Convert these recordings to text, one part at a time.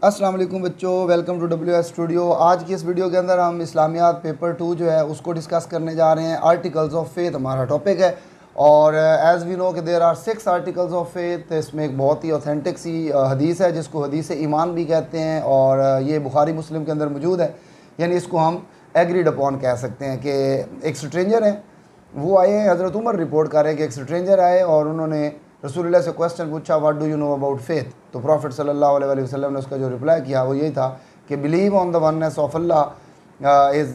अस्सलाम वालेकुम बच्चों, वेलकम टू WS स्टूडियो। आज की इस वीडियो के अंदर हम इस्लामियात पेपर 2 जो है उसको डिस्कस करने जा रहे हैं। आर्टिकल्स ऑफ फेथ हमारा टॉपिक है और एज़ वी नो कि there are 6 articles of faith. इसमें एक बहुत ही ऑथेंटिक सी हदीस है जिसको हदीस ईमान भी कहते हैं और ये बुखारी मुस्लिम के अंदर मौजूद है। यानी इसको हम एग्रीड अपॉन कह सकते हैं कि एक स्ट्रेंजर है, वो आए हैं, हज़रत उमर रिपोर्ट कर रहे हैं कि एक स्ट्रेंजर आए और उन्होंने रसूलुल्लाह से क्वेश्चन पूछा, what do you know about faith. तो प्रॉफिट सल्लल्लाहु अलैहि वसल्लम ने उसका जो रिप्लाई किया वो यही था कि believe on the oneness of Allah is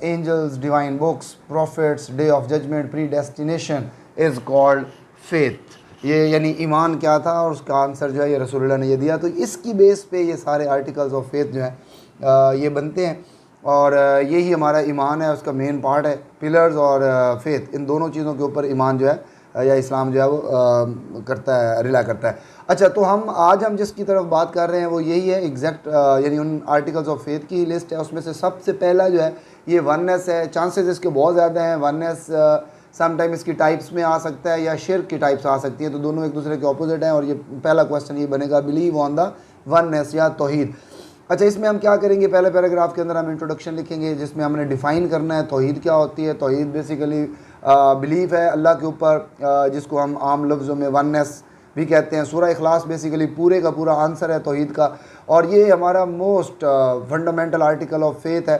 angels, divine books, prophets, day of judgment, predestination is called faith. ये यानी ईमान क्या था और उसका आंसर जो है ये रसूलुल्लाह ने ये दिया। तो इसकी बेस पे ये सारे आर्टिकल्स ऑफ फेथ जो है ये बनते हैं और यही हमारा ईमान है, उसका मेन पार्ट है। पिलर्स और फेथ, इन दोनों चीज़ों के ऊपर ईमान जो है या इस्लाम जो है वो करता है, रिला करता है। अच्छा, तो हम जिसकी तरफ बात कर रहे हैं वो यही है एग्जैक्ट, यानी उन आर्टिकल्स ऑफ फेथ की लिस्ट है। उसमें से सबसे पहला जो है ये वननेस है। चांसेस इसके बहुत ज़्यादा हैं। वननेस समटाइम इसकी टाइप्स में आ सकता है या शिर्क की टाइप्स आ सकती है, तो दोनों एक दूसरे के ऑपोजिट हैं। और ये पहला क्वेश्चन ये बनेगा, बिलीव ऑन द वननेस या तौहीद। अच्छा, इसमें हम क्या करेंगे, पहले पैराग्राफ के अंदर हम इंट्रोडक्शन लिखेंगे जिसमें हमने डिफ़ाइन करना है तौहीद क्या होती है। तौहीद बेसिकली बिलीफ है अल्लाह के ऊपर, जिसको हम आम लफ्ज़ों में वननेस भी कहते हैं। सूरह इखलास बेसिकली पूरे का पूरा आंसर है तौहीद का और ये हमारा most fundamental article of faith है।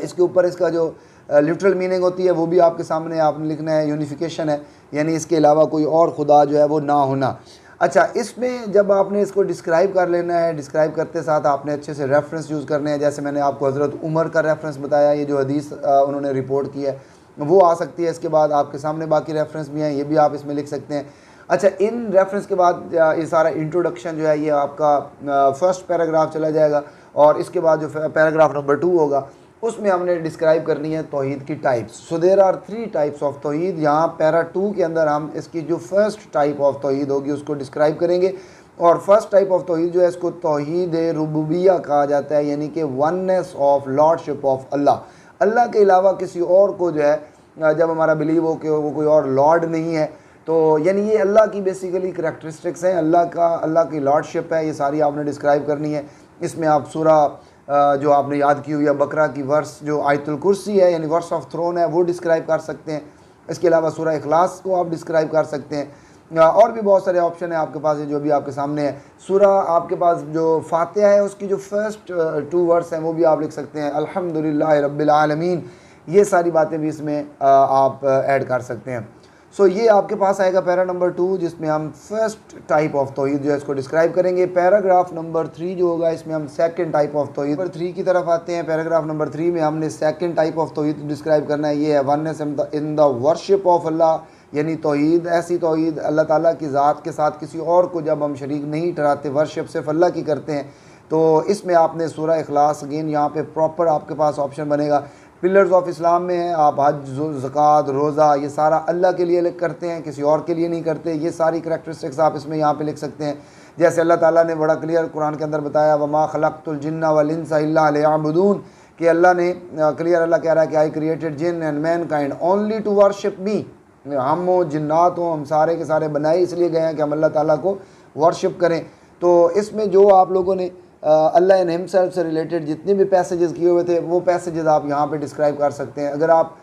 इसके ऊपर इसका जो लिटरल मीनिंग होती है वो भी आपके सामने आपने लिखना है। यूनिफिकेशन है, यानी इसके अलावा कोई और खुदा जो है वो ना होना। अच्छा, इसमें जब आपने इसको डिस्क्राइब कर लेना है, डिस्क्राइब करते साथ आपने अच्छे से रेफरेंस यूज़ करने हैं। जैसे मैंने आपको हज़रत उमर का रेफरेंस बताया, ये जो हदीस उन्होंने रिपोर्ट की है वो आ सकती है। इसके बाद आपके सामने बाकी रेफरेंस भी हैं, ये भी आप इसमें लिख सकते हैं। अच्छा, इन रेफरेंस के बाद ये सारा इंट्रोडक्शन जो है ये आपका फर्स्ट पैराग्राफ चला जाएगा और इसके बाद जो पैराग्राफ नंबर 2 होगा उसमें हमने डिस्क्राइब करनी है तौहीद की types. So there are 3 types of तौहीद। यहाँ पैरा 2 के अंदर हम इसकी जो फर्स्ट टाइप ऑफ तौहीद होगी उसको डिस्क्राइब करेंगे। और फर्स्ट टाइप ऑफ तौहीद जो है इसको तौहीद रुबूबिय्या कहा जाता है, यानी कि वननेस ऑफ लॉर्डशिप ऑफ अल्लाह। अल्लाह के अलावा किसी और को जो है जब हमारा बिलीव हो कि वो कोई और लॉर्ड नहीं है, तो यानी ये अल्लाह की बेसिकली करैक्टरिस्टिक्स हैं। अल्लाह की लॉर्डशिप है, ये सारी आपने डिस्क्राइब करनी है। इसमें आप सूरह जो आपने याद की हुई है बकरा की वर्स जो आयतुल कुर्सी है यानी वर्स ऑफ थ्रोन है वो डिस्क्राइब कर सकते हैं। इसके अलावा सूरह इखलास को आप डिस्क्राइब कर सकते हैं और भी बहुत सारे ऑप्शन है आपके पास है जो भी आपके सामने है। सूरह आपके पास जो फातिहा है उसकी जो फर्स्ट 2 वर्स हैं वो भी आप लिख सकते हैं, अल्हम्दुलिल्लाह रब्बिल आलमीन। ये सारी बातें भी इसमें आप ऐड कर सकते हैं। सो ये आपके पास आएगा पैरा नंबर 2 जिसमें हम फर्स्ट टाइप ऑफ तौहीद जो है इसको डिस्क्राइब करेंगे। पैराग्राफ नंबर 3 जो होगा इसमें हम second type of Towhid number 3 की तरफ आते हैं। पैराग्राफ नंबर 3 में हमने सेकंड टाइप ऑफ तौहीद डिस्क्राइब करना है। ये है oneness in the worship of Allah, यानी तौहीद ऐसी तौहीद अल्लाह ताला की ज़ात के साथ किसी और को जब हम शरीक नहीं ठहराते, वर्शिप सिर्फ अल्लाह की करते हैं। तो इसमें आपने सूरह इखलास, अगेन यहाँ पे प्रॉपर आपके पास ऑप्शन बनेगा। पिलर्स ऑफ इस्लाम में है, आप हज, ज़कात, रोज़ा ये सारा अल्लाह के लिए करते हैं, किसी और के लिए नहीं करते। ये सारी करैक्टरिस्टिक्स आप इसमें यहाँ पे लिख सकते हैं। जैसे अल्लाह ताला ने बड़ा क्लियर कुरान के अंदर बताया, वमा खलक़तुल जिन्ना वल इंसा इल्ला लियअबुदून, कि अल्लाह ने क्लियर अल्लाह कह रहा है कि I created jinn and mankind only to worship me. हम हो जिन्नात हो, हम सारे के सारे बनाए इसलिए गए हैं कि हम अल्लाह ताला को वर्शिप करें। तो इसमें जो आप लोगों ने अल्लाह एंड हिमसेल्फ से रिलेटेड जितने भी पैसेजेस किए हुए थे वो पैसेजेस आप यहाँ पे डिस्क्राइब कर सकते हैं। अगर आप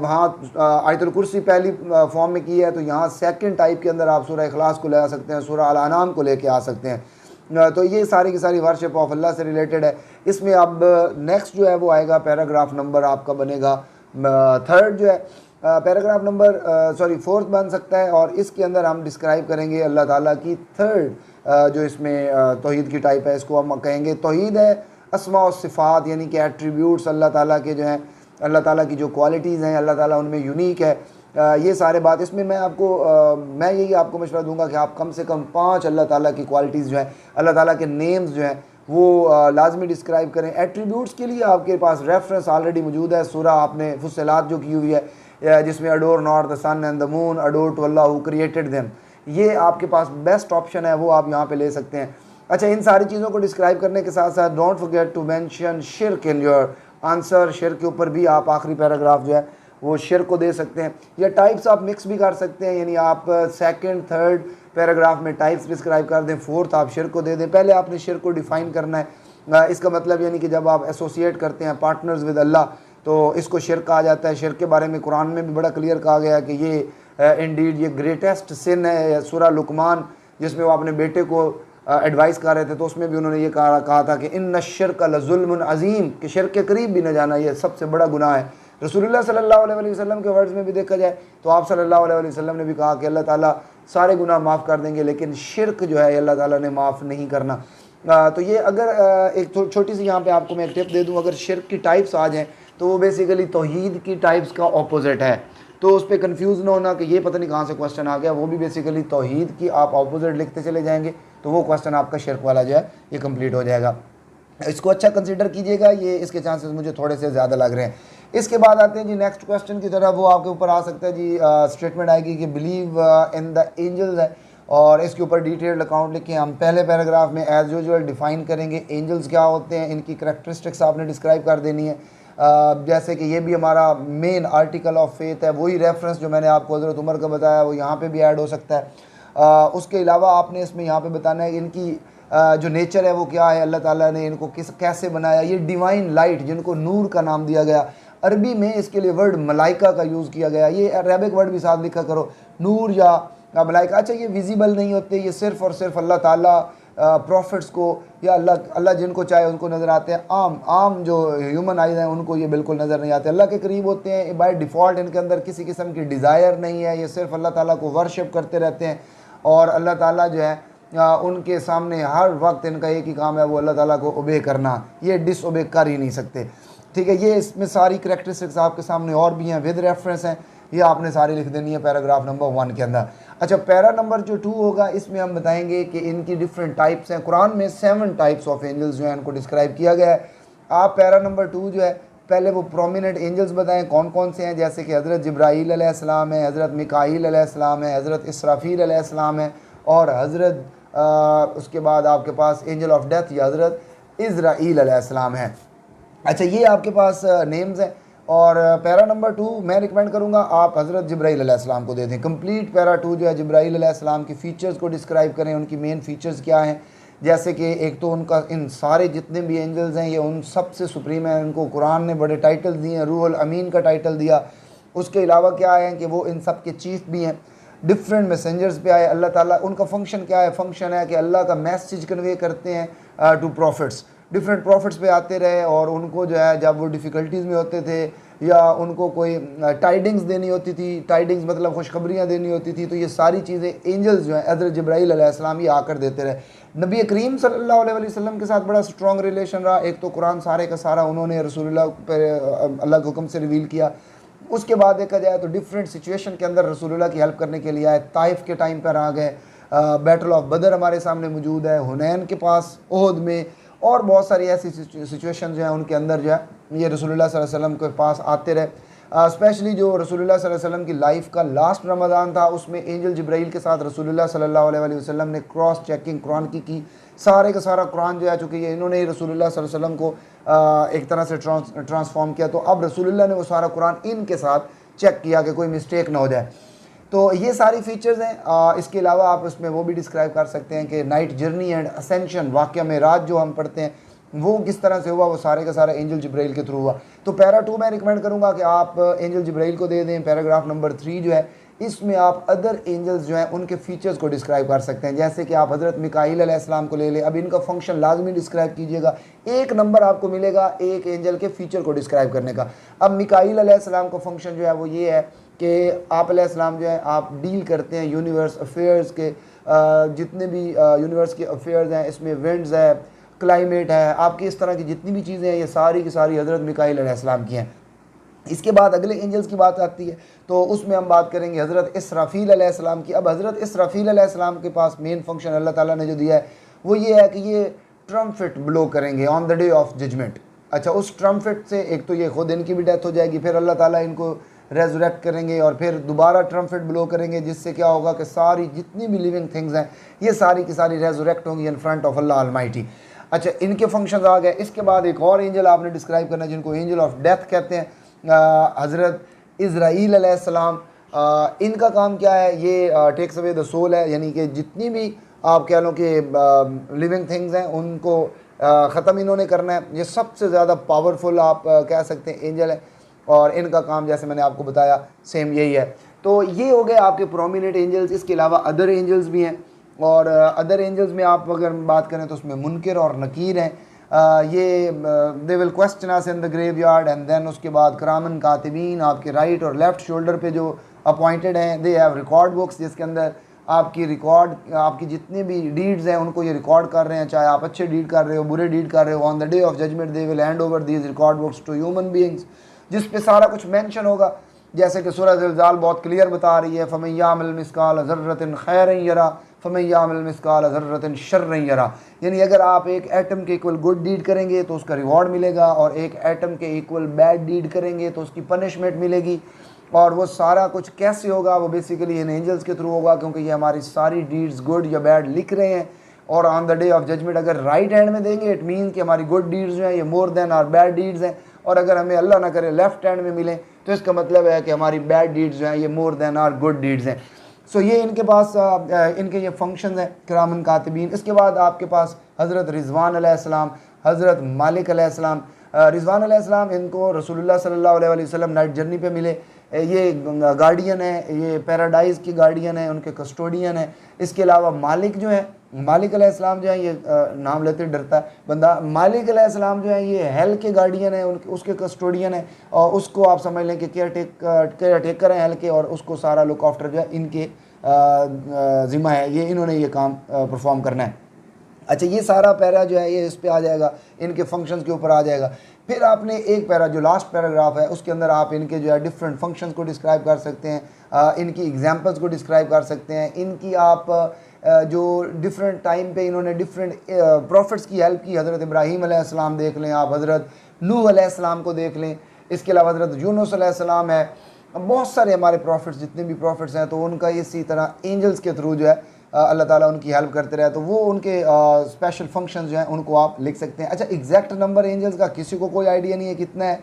वहाँ आयतुल कुर्सी पहली फॉर्म में की है तो यहाँ सेकंड टाइप के अंदर आप सूरह इखलास को ले आ सकते हैं, सूरह अल-अनाम को लेके आ सकते हैं। तो ये सारी की सारी वर्शिप ऑफ अल्लाह से रिलेटेड है। इसमें अब नेक्स्ट जो है वो आएगा पैराग्राफ नंबर आपका बनेगा 3rd जो है पैराग्राफ नंबर 4th बन सकता है और इसके अंदर हम डिस्क्राइब करेंगे अल्लाह ताला की 3rd जो इसमें तौहीद की टाइप है, इसको हम कहेंगे तौहीद है अस्मा और सिफ़ात, यानी कि एट्रीब्यूट्स अल्लाह ताला के जो हैं, अल्लाह ताला की जो क्वालिटीज़ हैं अल्लाह ताला उनमें यूनिक है। ये सारे बात इसमें मैं यही आपको मशवरा दूंगा कि आप कम से कम 5 अल्लाह ताला की क्वालिटीज़ जो हैं, अल्लाह ताला के नेम्स जो हैं वो लाजमी डिस्क्राइब करें। एट्रीब्यूट्स के लिए आपके पास रेफरेंस ऑलरेडी मौजूद है। सूरह आपने फुस्सिलात जो की हुई है जिसमें adore not the sun and the moon, adore to Allah who created them, ये आपके पास बेस्ट ऑप्शन है, वो आप यहाँ पे ले सकते हैं। अच्छा, इन सारी चीज़ों को डिस्क्राइब करने के साथ साथ डोंट फॉरगेट टू मेंशन शिर्क इन योर आंसर। शिर्क के ऊपर भी आप आखिरी पैराग्राफ जो है वो शिर्क को दे सकते हैं। या टाइप्स आप मिक्स भी कर सकते हैं, यानी आप सेकंड, थर्ड पैराग्राफ में टाइप्स डिस्क्राइब कर दें, फोर्थ आप शिर्क को दे दें। पहले आपने शिर्क को डिफ़ाइन करना है। इसका मतलब यानी कि जब आप एसोसिएट करते हैं पार्टनर्स विद अल्लाह तो इसको शिर्क कहा जाता है। शिर्क के बारे में कुरान में भी बड़ा क्लियर कहा गया है कि ये इंडीड ये ग्रेटेस्ट सिन है। सूरा लुकमान जिसमें वो अपने बेटे को एडवाइस कर रहे थे तो उसमें भी उन्होंने ये कहा था कि इन्न शिर्क लज़ुल्मुन अज़ीम, कि शिर्क के करीब भी न जाना ये सबसे बड़ा गुनाह है। रसूलुल्लाह सल्लल्लाहु अलैहि वसल्लम के वर्ड्स में भी देखा जाए तो आप सल्लल्लाहु अलैहि वसल्लम ने भी कहा कि अल्लाह ताला सारे गुनाह माफ़ कर देंगे, लेकिन शिर्क जो है अल्लाह ताला ने माफ़ नहीं करना। तो ये अगर एक छोटी सी यहाँ पे आपको मैं एक टिप दे दूँ, अगर शिर्क की टाइप्स आ जाएँ तो वो बेसिकली तौहीद की टाइप्स का ऑपोजिट है। तो उस पर कन्फ्यूज़ ना होना कि ये पता नहीं कहाँ से क्वेश्चन आ गया, वो भी बेसिकली तौहीद की आप ऑपोजिट लिखते चले जाएंगे तो वो क्वेश्चन आपका शिर्क वाला जो है ये कंप्लीट हो जाएगा। इसको अच्छा कंसीडर कीजिएगा, ये इसके चांसेस मुझे थोड़े से ज़्यादा लग रहे हैं। इसके बाद आते हैं जी नेक्स्ट क्वेश्चन की तरफ। वो आपके ऊपर आ सकता है जी, स्टेटमेंट आएगी कि बिलीव इन द एंजल्स है और इसके ऊपर डिटेल्ड अकाउंट लिखें। हम पहले पैराग्राफ में एज यूजुअल डिफ़ाइन करेंगे एंजल्स क्या होते हैं, इनकी करैक्टरिस्टिक्स आपने डिस्क्राइब कर देनी है। जैसे कि ये भी हमारा मेन आर्टिकल ऑफ फेथ है, वही रेफरेंस जो मैंने आपको हज़रत उमर का बताया वो यहाँ पे भी ऐड हो सकता है। उसके अलावा आपने इसमें यहाँ पे बताना है इनकी जो नेचर है वो क्या है, अल्लाह ताला ने इनको कैसे बनाया। ये डिवाइन लाइट जिनको नूर का नाम दिया गया, अरबी में इसके लिए वर्ड मलाइका का यूज़ किया गया। ये अरबिक वर्ड भी साथ लिखा करो, नूर या मलाइका। अच्छा, ये विजिबल नहीं होते, ये सिर्फ़ और सिर्फ अल्लाह ताला प्रॉफिट्स को या अल्लाह जिनको चाहे उनको नज़र आते हैं। आम जो ह्यूमन आइज हैं उनको ये बिल्कुल नज़र नहीं आते, अल्लाह के करीब होते हैं। बाय डिफ़ॉल्ट इनके अंदर किसी किस्म की डिज़ायर नहीं है, ये सिर्फ अल्लाह ताला को वर्शिप करते रहते हैं और अल्लाह ताला जो है उनके सामने हर वक्त इनका एक ही काम है, वो अल्लाह ताला को ओबे करना, ये डिसओबे कर ही नहीं सकते। ठीक है, ये इसमें सारी करैक्टरिस्टिक्स आपके सामने और भी हैं, विद रेफरेंस हैं, ये आपने सारी लिख देनी है पैराग्राफ नंबर 1 के अंदर। अच्छा, पैरा नंबर जो 2 होगा इसमें हम बताएंगे कि इनकी डिफरेंट टाइप्स हैं। कुरान में 7 टाइप्स ऑफ एंजल्स जो हैं इनको डिस्क्राइब किया गया है। आप पैरा नंबर 2 जो है पहले वो प्रोमिनेंट एंजल्स बताएं कौन कौन से हैं, जैसे कि हज़रत जिब्राईल अलैहिस्सलाम है, हज़रत मिकाईल अलैहिस्सलाम है, हज़रत इसराफील अलैहिस्सलाम है और हज़रत उसके बाद आपके पास एंजल ऑफ डेथ या हज़रत इज़राईल अलैहिस्सलाम है। अच्छा, ये आपके पास नेम्स हैं। और पैरा नंबर 2 मैं रिकमेंड करूँगा आप हज़रत जिब्राईल अलैहिस्सलाम को दे दें। कंप्लीट पैरा 2 जो है जिब्राईल अलैहिस्सलाम की फ़ीचर्स को डिस्क्राइब करें, उनकी मेन फ़ीचर्स क्या हैं। जैसे कि एक तो उनका इन सारे जितने भी एंजल्स हैं ये उन सब से सुप्रीम है, उनको कुरान ने बड़े टाइटल दिए हैं, रूहुल अमीन का टाइटल दिया। उसके अलावा क्या है कि वो इन सब के चीफ भी हैं, डिफरेंट मैसेंजर्स पे आए अल्लाह ताला। उनका फंक्शन क्या है, फंक्शन है कि अल्लाह का मैसेज कन्वे करते हैं टू प्रॉफिट्स। डिफरेंट प्रॉफिट्स पे आते रहे और उनको जो है जब वो डिफ़िकल्टीज़ में होते थे या उनको कोई टाइडिंग्स देनी होती थी, टाइडिंग्स मतलब खुशखबरियाँ देनी होती थी, तो ये सारी चीज़ें एंजल्स जो हैं हज़रत जिब्राईल अलैहिस्सलाम ये आकर देते रहे। नबी करीम सल्लल्लाहु अलैहि वसल्लम के साथ बड़ा स्ट्रॉन्ग रिलेशन रहा। एक तो कुरान सारे का सारा उन्होंने रसूलुल्लाह पर अल्लाह के हुक्म से रिवील किया। उसके बाद देखा जाए तो डिफरेंट सिचुएशन के अंदर रसूलुल्लाह की हेल्प करने के लिए आए। ताइफ के टाइम पर आ गए, बैटल ऑफ बदर हमारे सामने मौजूद है, हुनैन के पास, ओहद में, और बहुत सारी ऐसी सिचुएशन जो है उनके अंदर जो है ये रसूलुल्लाह सल्लल्लाहु अलैहि वसल्लम के पास आते रहे। स्पेशली जो रसूलुल्लाह सल्लल्लाहु अलैहि वसल्लम की लाइफ का लास्ट रमज़ान था उसमें एंजल जिब्राईल के साथ रसूलुल्लाह सल्लल्लाहु अलैहि वसल्लम ने क्रॉस चेकिंग कुरान की सारे का सारा कुरान जो है, चूँकि ये इन्होंने ही रसूलुल्लाह सल्लल्लाहु अलैहि वसल्लम को एक तरह से ट्रांसफॉर्म किया, तो अब रसूलुल्लाह ने वो सारा कुरान इनके साथ चेक किया कि कोई मिस्टेक ना हो जाए। तो ये सारी फीचर्स हैं। इसके अलावा आप उसमें वो भी डिस्क्राइब कर सकते हैं कि नाइट जर्नी एंड असेंशन, वाक़या में रात जो हम पढ़ते हैं वो किस तरह से हुआ, वो सारे का सारा एंजल जिब्राईल के थ्रू हुआ। तो पैरा 2 मैं रिकमेंड करूँगा कि आप एंजल जिब्राईल को दे दें। पैराग्राफ नंबर 3 जो है इसमें आप अदर एंजल्स जो हैं उनके फीचर्स को डिस्क्राइब कर सकते हैं। जैसे कि आप हज़रत मिकाईल अलैहिस्सलाम को ले लें, अब इनका फंक्शन लाजमी डिस्क्राइब कीजिएगा। एक नंबर आपको मिलेगा एक एंजल के फीचर को डिस्क्राइब करने का। अब मिकाईल अलैहिस्सलाम का फंक्शन जो है वो ये है कि आप अलैहिस्सलाम जो है आप डील करते हैं यूनिवर्स अफेयर्स के, जितने भी यूनिवर्स के अफेयर्स हैं, इसमें विंड्स है, क्लाइमेट है, आपकी इस तरह की जितनी भी चीज़ें हैं ये सारी की सारी हज़रत मिकाईल अलैहिस्सलाम की हैं। इसके बाद अगले एंजल्स की बात आती है तो उसमें हम बात करेंगे हज़रत इसराफील अलैहिस्सलाम की। अब हज़रत इसराफील अलैहिस्सलाम के पास मेन फंक्शन अल्लाह ताला ने जो दिया है वो ये है कि ये ट्रम्फेट ब्लो करेंगे on the day of judgment. अच्छा, उस ट्रम्फेट से एक तो ये खुद इनकी भी डेथ हो जाएगी, फिर अल्लाह ताला इनको रेजरेक्ट करेंगे और फिर दोबारा ट्रम्फेट ब्लो करेंगे, जिससे क्या होगा कि सारी जितनी भी लिविंग थिंग्स हैं ये सारी की सारी रेजरेक्ट होंगी in front of Allah Almighty. अच्छा, इनके फंक्शंस आ गए। इसके बाद एक और एंजल आपने डिस्क्राइब करना है जिनको एंजल ऑफ डेथ कहते हैं, हज़रत इज़राईल अलैहिस्सलाम। इनका काम क्या है, ये टेक्स अवे द सोल है, यानी कि जितनी भी आप कह लो कि लिविंग थिंग्स हैं उनको ख़त्म इन्होंने करना है। ये सबसे ज़्यादा पावरफुल आप कह सकते हैं एंजल है, और इनका काम जैसे मैंने आपको बताया सेम यही है। तो ये हो गए आपके प्रोमिनेंट एंजल्स। इसके अलावा अदर एंजल्स भी हैं, और अदर एंजल्स में आप अगर बात करें तो उसमें मुनकिर और नकीर हैं। ये they will question us in the graveyard, and then उसके बाद करामन कातिबीन आपके राइट और लेफ्ट शोल्डर पे जो अपॉइंटेड हैं, दे हैव रिकॉर्ड बुक्स जिसके अंदर आपकी रिकॉर्ड, आपकी जितनी भी डीड्स हैं उनको ये रिकॉर्ड कर रहे हैं, चाहे आप अच्छे डीड कर रहे हो बुरे डीड कर रहे हो। On the day of judgment they will hand over these record books to human beings, जिस पे सारा कुछ मेंशन होगा। जैसे कि सूरह ज़िलज़ाल बहुत क्लियर बता रही है, फमन यामल मिस्काल ज़र्रतिन खैरन यरा फमन यामल मिस्काल ज़र्रतिन शर्रन यरा, यानी अगर आप एक एटम के इक्वल गुड डीड करेंगे तो उसका रिवॉर्ड मिलेगा, और एक एटम के इक्वल बैड डीड करेंगे तो उसकी पनिशमेंट मिलेगी। और वो सारा कुछ कैसे होगा, वो बेसिकली इन एंजल्स के थ्रू होगा, क्योंकि ये हमारी सारी डीड्स गुड या बैड लिख रहे हैं। और on the day of judgment अगर राइट हैंड में देंगे, इट मीन कि हमारी गुड डीड्स जो हैं ये more than are bad deeds हैं, और अगर हमें अल्लाह ना करे लेफ्ट हैंड में मिले तो इसका मतलब है कि हमारी बैड डीड्स जो हैं ये more than are good deeds हैं। सो ये इनके पास इनके ये फंक्शंस हैं किरामन कातिबीन। इसके बाद आपके पास हज़रत रिज़वान अलैहिस्सलाम, हज़रत मालिक अलैहिस्सलाम। रिज़वान अलैहिस्सलाम इनको रसूलुल्लाह सल्लल्लाहु अलैहि वसल्लम नाइट जर्नी पे मिले। ये गार्डियन है, ये पैराडाइज़ की गार्डियन है, उनके कस्टोडियन है। इसके अलावा मालिक जो है, मालिक अलैहिस्सलाम जो है, ये नाम लेते डरता है बंदा, मालिक अलैहिस्सलाम जो है ये हेल के गार्डियन है, उनके उसके कस्टोडियन है, और उसको आप समझ लें कि केयर टेकर हैं हेल के, और उसको सारा लुक आफ्टर जो है इनके ज़िम्मा है, ये इन्होंने ये काम परफॉर्म करना है। अच्छा, ये सारा पैरा जो है ये इस पे आ जाएगा, इनके फंक्शंस के ऊपर आ जाएगा। फिर आपने एक पैरा जो लास्ट पैराग्राफ है उसके अंदर आप इनके जो है डिफरेंट फंक्शंस को डिस्क्राइब कर सकते हैं, इनकी एग्जांपल्स को डिस्क्राइब कर सकते हैं, इनकी आप जो डिफरेंट टाइम पे इन्होंने डिफरेंट प्रॉफिट्स की हेल्प की। हज़रत इब्राहीम अलैहिस्सलाम देख लें आप, हज़रत नूह अलैहिस्सलाम को देख लें, इसके अलावा हज़रत यूनुस अलैहिस्सलाम है, बहुत सारे हमारे प्रॉफिट्स जितने भी प्रॉफिट्स हैं, तो उनका इसी तरह एंजल्स के थ्रू जो है अल्लाह ताला उनकी हेल्प करते रहे, तो वो उनके स्पेशल फंक्शंस जो हैं उनको आप लिख सकते हैं। अच्छा, एग्जैक्ट नंबर एंजल्स का किसी को कोई आइडिया नहीं है कितना है,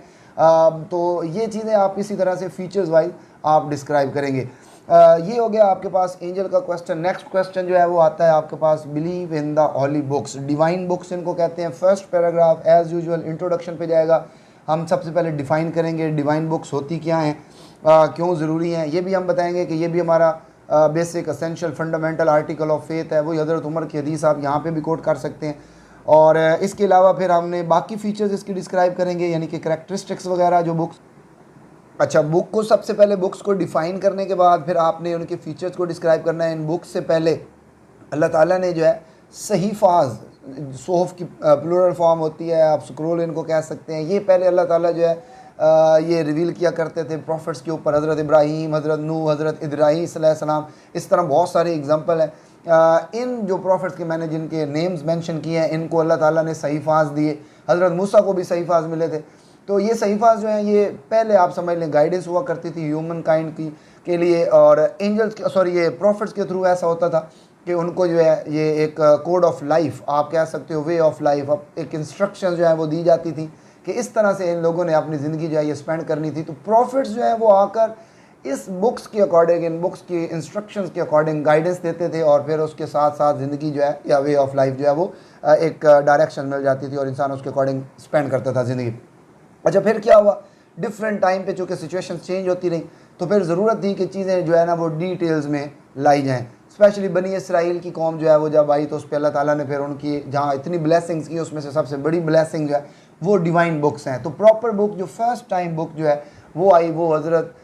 तो ये चीज़ें आप इसी तरह से फीचर्स वाइज आप डिस्क्राइब करेंगे। ये हो गया आपके पास एंजल का क्वेश्चन। नेक्स्ट क्वेश्चन जो है वो आता है आपके पास, believe in the holy books, divine books इनको कहते हैं। First paragraph as usual introduction पे जाएगा। हम सबसे पहले डिफ़ाइन करेंगे डिवाइन बुक्स होती क्या हैं, क्यों ज़रूरी हैं, ये भी हम बताएंगे कि ये भी हमारा basic essential fundamental article of faith है। वही हज़रत उमर की हदीस आप यहाँ पे भी कोट कर सकते हैं। और इसके अलावा फिर हमने बाकी फ़ीचर्स इसकी डिस्क्राइब करेंगे, यानी कि करैक्टरिस्टिक्स वगैरह जो बुक्स। अच्छा, बुक को सबसे पहले बुक्स को डिफ़ाइन करने के बाद फिर आपने उनके फ़ीचर्स को डिस्क्राइब करना है। इन बुक्स से पहले अल्लाह ताला ने जो है सहीफ़ाज़, सोहफ़ की प्लूरल फॉर्म होती है, आप स्क्रोल इनको कह सकते हैं, ये पहले अल्लाह ताला जो है ये रिवील किया करते थे प्रॉफिट्स के ऊपर। हज़रत इब्राहीम, हज़रत नूह, हज़रत इद्रीस अलैहिस्सलाम, इस तरह बहुत सारे एग्जांपल हैं। इन जो प्रॉफिट्स के मैंने जिनके नेम्स मेंशन किए हैं, इनको अल्लाह ताला ने सहीफ़ाज़ दिए। हज़रत मूसा को भी सहीफ़ाज़ मिले थे। तो ये सहीफ़ाज़ जो हैं ये पहले आप समझ लें गाइडेंस हुआ करती थी ह्यूमन काइंड की के लिए, और एंजल्स सॉरी ये प्रॉफिट्स के थ्रू ऐसा होता था कि उनको जो है ये एक कोड ऑफ लाइफ आप कह सकते हो, वे ऑफ लाइफ, एक इंस्ट्रक्शन जो है वो दी जाती थी कि इस तरह से इन लोगों ने अपनी ज़िंदगी जो है ये स्पेंड करनी थी। तो प्रॉफिट्स जो है वो आकर इस बुक्स के अकॉर्डिंग, इन बुक्स की इंस्ट्रक्शंस के अकॉर्डिंग गाइडेंस देते थे, और फिर उसके साथ साथ ज़िंदगी जो है या वे ऑफ लाइफ जो है वो एक डायरेक्शन मिल जाती थी, और इंसान उसके अकॉर्डिंग स्पेंड करता था ज़िंदगी। अच्छा, फिर क्या हुआ, डिफरेंट टाइम पे चूँकि सिचुएशन चेंज होती रही, तो फिर ज़रूरत थी कि चीज़ें जो है ना वो डिटेल्स में लाई जाएँ। स्पेशली बनी इसराइल की कौम जो है वो जब आई, तो उस पर अल्लाह ताला ने फिर उनकी जहाँ इतनी ब्लेसिंग्स की, उसमें से सबसे बड़ी ब्लेसिंग जो है वो डिवाइन बुक्स हैं। तो प्रॉपर बुक जो फर्स्ट टाइम बुक जो है वो आई, वो हज़रत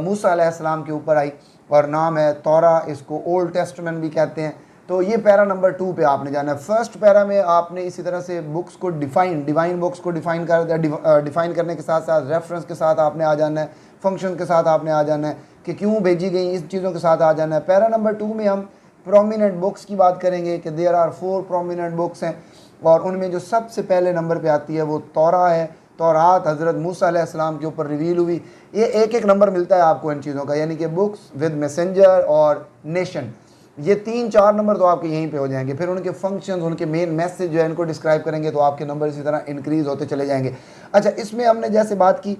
मूसा अलैहिस्सलाम के ऊपर आई, और नाम है तौरा, इसको ओल्ड टेस्टमेंट भी कहते हैं। तो ये पैरा नंबर 2 पे आपने जाना है। फर्स्ट पैरा में आपने इसी तरह से बुक्स को डिवाइन बुक्स को डिफ़ाइन करने के साथ साथ रेफरेंस के साथ आपने आ जाना है, फंक्शन के साथ आपने आ जाना है कि क्यों भेजी गई, इस चीज़ों के साथ आ जाना है। पैरा नंबर 2 में हम प्रोमिनेंट बुक्स की बात करेंगे कि देयर आर 4 प्रोमिनेंट बुक्स हैं, और उनमें जो सबसे पहले नंबर पे आती है वो तौरा है। तौरात हज़रत मूसा अलैहिस्सलाम के ऊपर रिवील हुई। ये एक एक नंबर मिलता है आपको इन चीज़ों का, यानी कि बुक्स विद मैसेंजर और नेशन, ये 3-4 नंबर तो आपके यहीं पे हो जाएंगे। फिर उनके फंक्शंस, उनके मेन मैसेज जो है इनको डिस्क्राइब करेंगे, तो आपके नंबर इसी तरह इंक्रीज़ होते चले जाएंगे। अच्छा, इसमें हमने जैसे बात की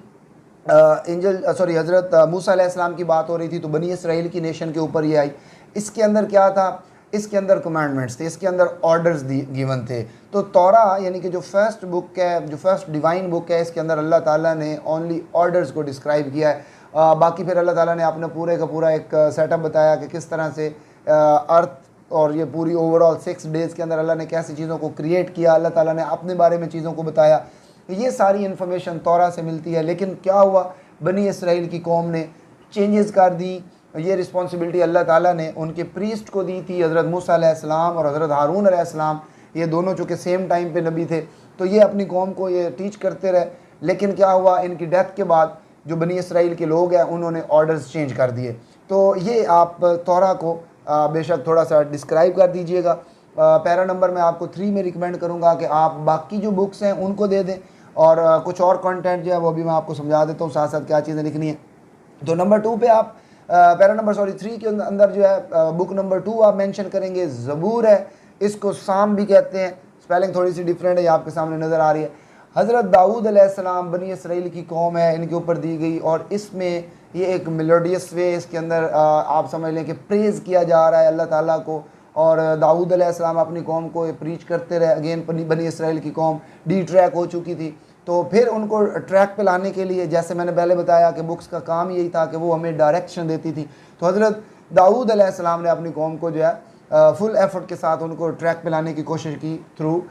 हज़रत मूसा अलैहिस्सलाम की बात हो रही थी तो बनी इसराइल की नेशन के ऊपर ये आई। इसके अंदर क्या था, इसके अंदर कमांडमेंट्स थे, इसके अंदर ऑर्डर्स गिवन थे। तो तौरा यानी कि जो फर्स्ट बुक है, जो फर्स्ट डिवाइन बुक है, इसके अंदर अल्लाह ताला ने ओनली ऑर्डर्स को डिस्क्राइब किया है। बाकी फिर अल्लाह ताला ने अपने पूरे का पूरा एक सेटअप बताया कि किस तरह से अर्थ और ये पूरी ओवरऑल 6 डेज़ के अंदर अल्लाह ने कैसी चीज़ों को क्रिएट किया, अल्लाह ताला ने अपने बारे में चीज़ों को बताया। ये सारी इन्फॉर्मेशन तौरा से मिलती है। लेकिन क्या हुआ, बनी इसराइल की कौम ने चेंजेस कर दी। ये रिस्पॉन्सिबिलिटी अल्लाह ताला ने उनके प्रीस्ट को दी थी, हज़रत मूसा अलैहिस्सलाम और हज़रत हारून अलैहिस्सलाम। ये दोनों चूँकि सेम टाइम पे नबी थे, तो ये अपनी कौम को ये टीच करते रहे। लेकिन क्या हुआ, इनकी डेथ के बाद जो बनी इसराइल के लोग हैं उन्होंने ऑर्डर्स चेंज कर दिए। तो ये आप तौरा को बेशक थोड़ा सा डिस्क्राइब कर दीजिएगा। पैरा नंबर मैं आपको 3 में रिकमेंड करूँगा कि आप बाकी जो बुक्स हैं उनको दे दें, और कुछ और कंटेंट जो है वो भी मैं आपको समझा देता हूँ साथ साथ क्या चीज़ें लिखनी है। तो नंबर 2 पे आप पैरा नंबर 3 के अंदर जो है बुक नंबर 2 आप मेंशन करेंगे, ज़बूर है। इसको साम भी कहते हैं, स्पेलिंग थोड़ी सी डिफरेंट है, ये आपके सामने नज़र आ रही है। हज़रत दाऊद अलैहिस्सलाम बनी इसराइल की कौम है, इनके ऊपर दी गई, और इसमें ये एक मेलोडियस वे, इसके अंदर आप समझ लें कि प्रेज़ किया जा रहा है अल्लाह ताला को। और दाऊद अलैहिस्सलाम अपनी कौम को प्रीच करते रहे। अगेन बनी इसराइल की कौम डी ट्रैक हो चुकी थी, तो फिर उनको ट्रैक पे लाने के लिए, जैसे मैंने पहले बताया कि बुक्स का काम यही था कि वो हमें डायरेक्शन देती थी, तो हज़रत दाऊद अलैहिस्सलाम ने अपनी कौम को जो है फुल एफर्ट के साथ उनको ट्रैक पे लाने की कोशिश की थ्रू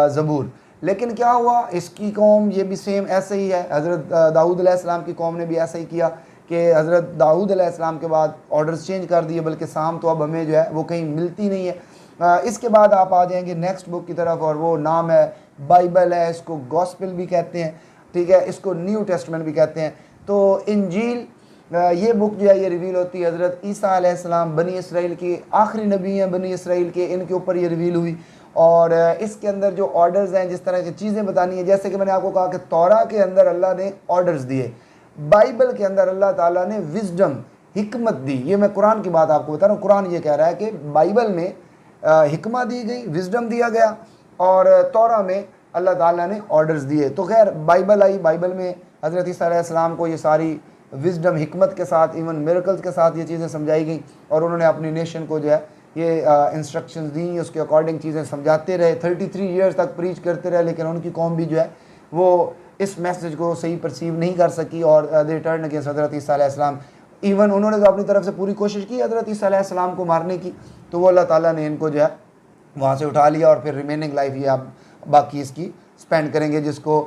ज़बूर। लेकिन क्या हुआ, इसकी कौम ये भी सेम ऐसे ही है। हज़रत दाऊद अलैहिस्सलाम की कौम ने भी ऐसा ही किया कि हज़रत दाऊद अलैहिस्सलाम के बाद ऑर्डर्स चेंज कर दिए, बल्कि साम तो अब हमें जो है वो कहीं मिलती नहीं है। इसके बाद आप आ जाएंगे नेक्स्ट बुक की तरफ, और वो नाम है बाइबल है। इसको गॉस्पेल भी कहते हैं, ठीक है, इसको न्यू टेस्टमेंट भी कहते हैं। तो इंजील ये बुक जो है ये रिवील होती है हज़रत ईसा अलैहिस्सलाम, बनी इसराइल के आखिरी नबी हैं बनी इसराइल के, इनके ऊपर ये रिवील हुई। और इसके अंदर जो ऑर्डर्स हैं, जिस तरह की चीज़ें बतानी है, जैसे कि मैंने आपको कहा कि तौरा के अंदर अल्लाह ने ऑर्डर्स दिए, बाइबल के अंदर अल्लाह ताला ने विजडम, हिकमत दी। ये मैं कुरान की बात आपको बता रहा हूँ। कुरान ये कह रहा है कि बाइबल में हिकमत दी गई, विजडम दिया गया, और तौरा में अल्लाह ताला ने ऑर्डर्स दिए। तो खैर बाइबल आई, बाइबल में हज़रत ईसा अलैहिस्सलाम को ये सारी विजडम, हिकमत के साथ, इवन मिरेकल्स के साथ ये चीज़ें समझाई गई, और उन्होंने अपनी नेशन को जो है ये इंस्ट्रक्शंस दी, उसके अकॉर्डिंग चीज़ें समझाते रहे। 33 ईयर्स तक प्रीच करते रहे, लेकिन उनकी कौम भी जो है वो इस मैसेज को सही परसीव नहीं कर सकी, और दे टर्न अगेंस्ट हज़रत ईसा अलैहिस्सलाम। इवन उन्होंने तो अपनी तरफ से पूरी कोशिश की हज़रत ईसा अलैहिस्सलाम को मारने की, तो वो अल्लाह ताला ने इनको जो है वहाँ से उठा लिया, और फिर रिमेनिंग लाइफ ये आप बाकी इसकी स्पेंड करेंगे, जिसको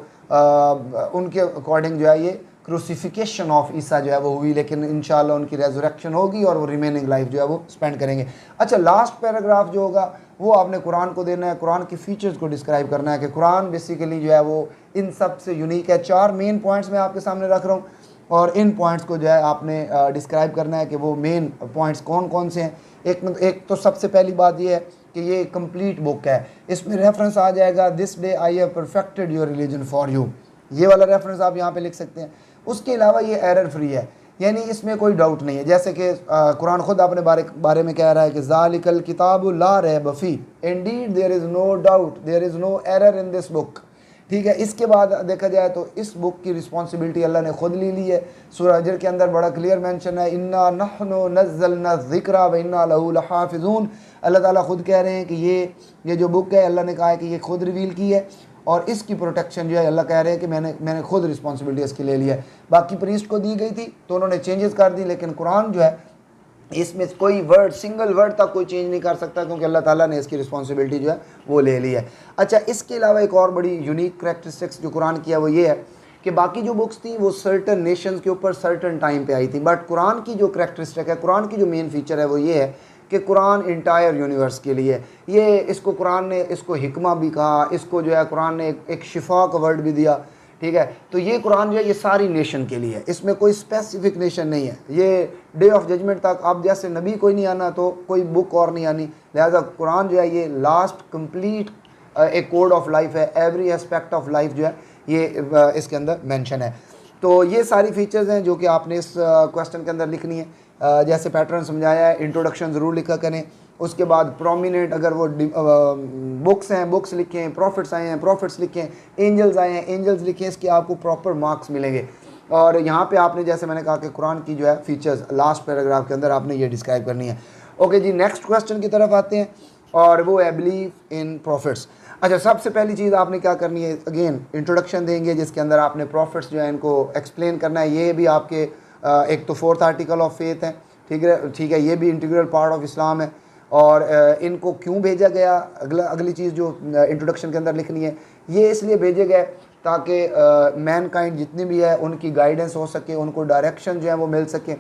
उनके अकॉर्डिंग जो है ये क्रूसिफिकेशन ऑफ ईसा जो है वो हुई, लेकिन इंशाल्लाह उनकी रेजरेक्शन होगी और वो रिमेनिंग लाइफ जो है वो स्पेंड करेंगे। अच्छा, लास्ट पैराग्राफ जो होगा वो आपने कुरान को देना है, कुरान की फ़ीचर्स को डिस्क्राइब करना है कि कुरान बेसिकली जो है वो इन सब से यूनिक है। 4 मेन पॉइंट्स मैं आपके सामने रख रहा हूँ, और इन पॉइंट्स को जो है आपने डिस्क्राइब करना है कि वो मेन पॉइंट्स कौन कौन से हैं। एक तो सबसे पहली बात ये है कि ये कंप्लीट बुक है। इसमें रेफरेंस आ जाएगा, this day I have perfected your religion for you, ये वाला रेफरेंस आप यहाँ पे लिख सकते हैं। उसके अलावा ये एरर फ्री है, यानी इसमें कोई डाउट नहीं है। जैसे कि कुरान खुद अपने बारे में कह रहा है कि ज़ालिकल किताबु ला रैब फी, indeed there is no doubt, there is no error in this book, ठीक है। इसके बाद देखा जाए तो इस बुक की रिस्पॉन्सिबिलिटी अल्लाह ने खुद ले ली है। सूरह हिजर के अंदर बड़ा क्लियर मेंशन है, इन्ना नहनु नज़्ज़लना ज़िक्रा व इन्ना लहू लहाफ़िज़ून। अल्लाह ताला खुद कह रहे हैं कि ये जो बुक है, अल्लाह ने कहा है कि ये खुद रिवील की है, और इसकी प्रोटेक्शन जो है अल्लाह कह रहे हैं कि मैंने खुद रिस्पॉन्सिबिलिटी इसकी ले ली है। बाकी प्रीस्ट को दी गई थी तो उन्होंने चेंजेस कर दी, लेकिन कुरान जो है इसमें कोई वर्ड, सिंगल वर्ड तक कोई चेंज नहीं कर सकता, क्योंकि अल्लाह ताला ने इसकी रिस्पॉन्सिबिलिटी जो है वो ले ली है। अच्छा, इसके अलावा एक और बड़ी यूनिक करैक्टरिस्टिक्स जो कुरान की है वो ये है कि बाकी जो बुक्स थी वो सर्टन नेशंस के ऊपर सर्टन टाइम पे आई थी, बट कुरान की जो करैक्टरिस्टिक है, कुरान की जो मेन फीचर है वो ये है कि कुरान इंटायर यूनिवर्स के लिए। ये इसको कुरान ने इसको हिकमा भी कहा, इसको जो है कुरान ने एक शिफा का वर्ड भी दिया, ठीक है। तो ये कुरान जो है ये सारी नेशन के लिए है, इसमें कोई स्पेसिफिक नेशन नहीं है। ये डे ऑफ जजमेंट तक अब जैसे नबी कोई नहीं आना तो कोई बुक और नहीं आनी, लिहाजा कुरान जो है ये लास्ट कंप्लीट एक कोड ऑफ लाइफ है, एवरी एस्पेक्ट ऑफ लाइफ जो है ये इसके अंदर मेंशन है। तो ये सारी फीचर्स हैं जो कि आपने इस क्वेश्चन के अंदर लिखनी है। जैसे पैटर्न समझाया है, इंट्रोडक्शन ज़रूर लिखा करें, उसके बाद प्रोमिनेंट अगर वो बुक्स हैं बुक्स लिखें, प्रॉफिट्स आए हैं प्रॉफिट्स लिखें, एंजल्स आए हैं एंजल्स लिखें, इसके आपको प्रॉपर मार्क्स मिलेंगे। और यहाँ पे आपने जैसे मैंने कहा कि कुरान की जो है फीचर्स लास्ट पैराग्राफ के अंदर आपने ये डिस्क्राइब करनी है। ओके जी, नेक्स्ट क्वेश्चन की तरफ आते हैं और वो है बिलीव इन प्रॉफिट्स। अच्छा, सबसे पहली चीज़ आपने क्या करनी है, अगेन इंट्रोडक्शन देंगे जिसके अंदर आपने प्रॉफिट्स जो है इनको एक्सप्लेन करना है। ये भी आपके एक तो 4th आर्टिकल ऑफ फेथ है, ठीक है, ये भी इंटीग्रल पार्ट ऑफ इस्लाम है। और इनको क्यों भेजा गया, अगली चीज़ जो इंट्रोडक्शन के अंदर लिखनी है, ये इसलिए भेजे गए ताकि मैनकाइंड जितनी भी है उनकी गाइडेंस हो सके, उनको डायरेक्शन जो है वो मिल सके।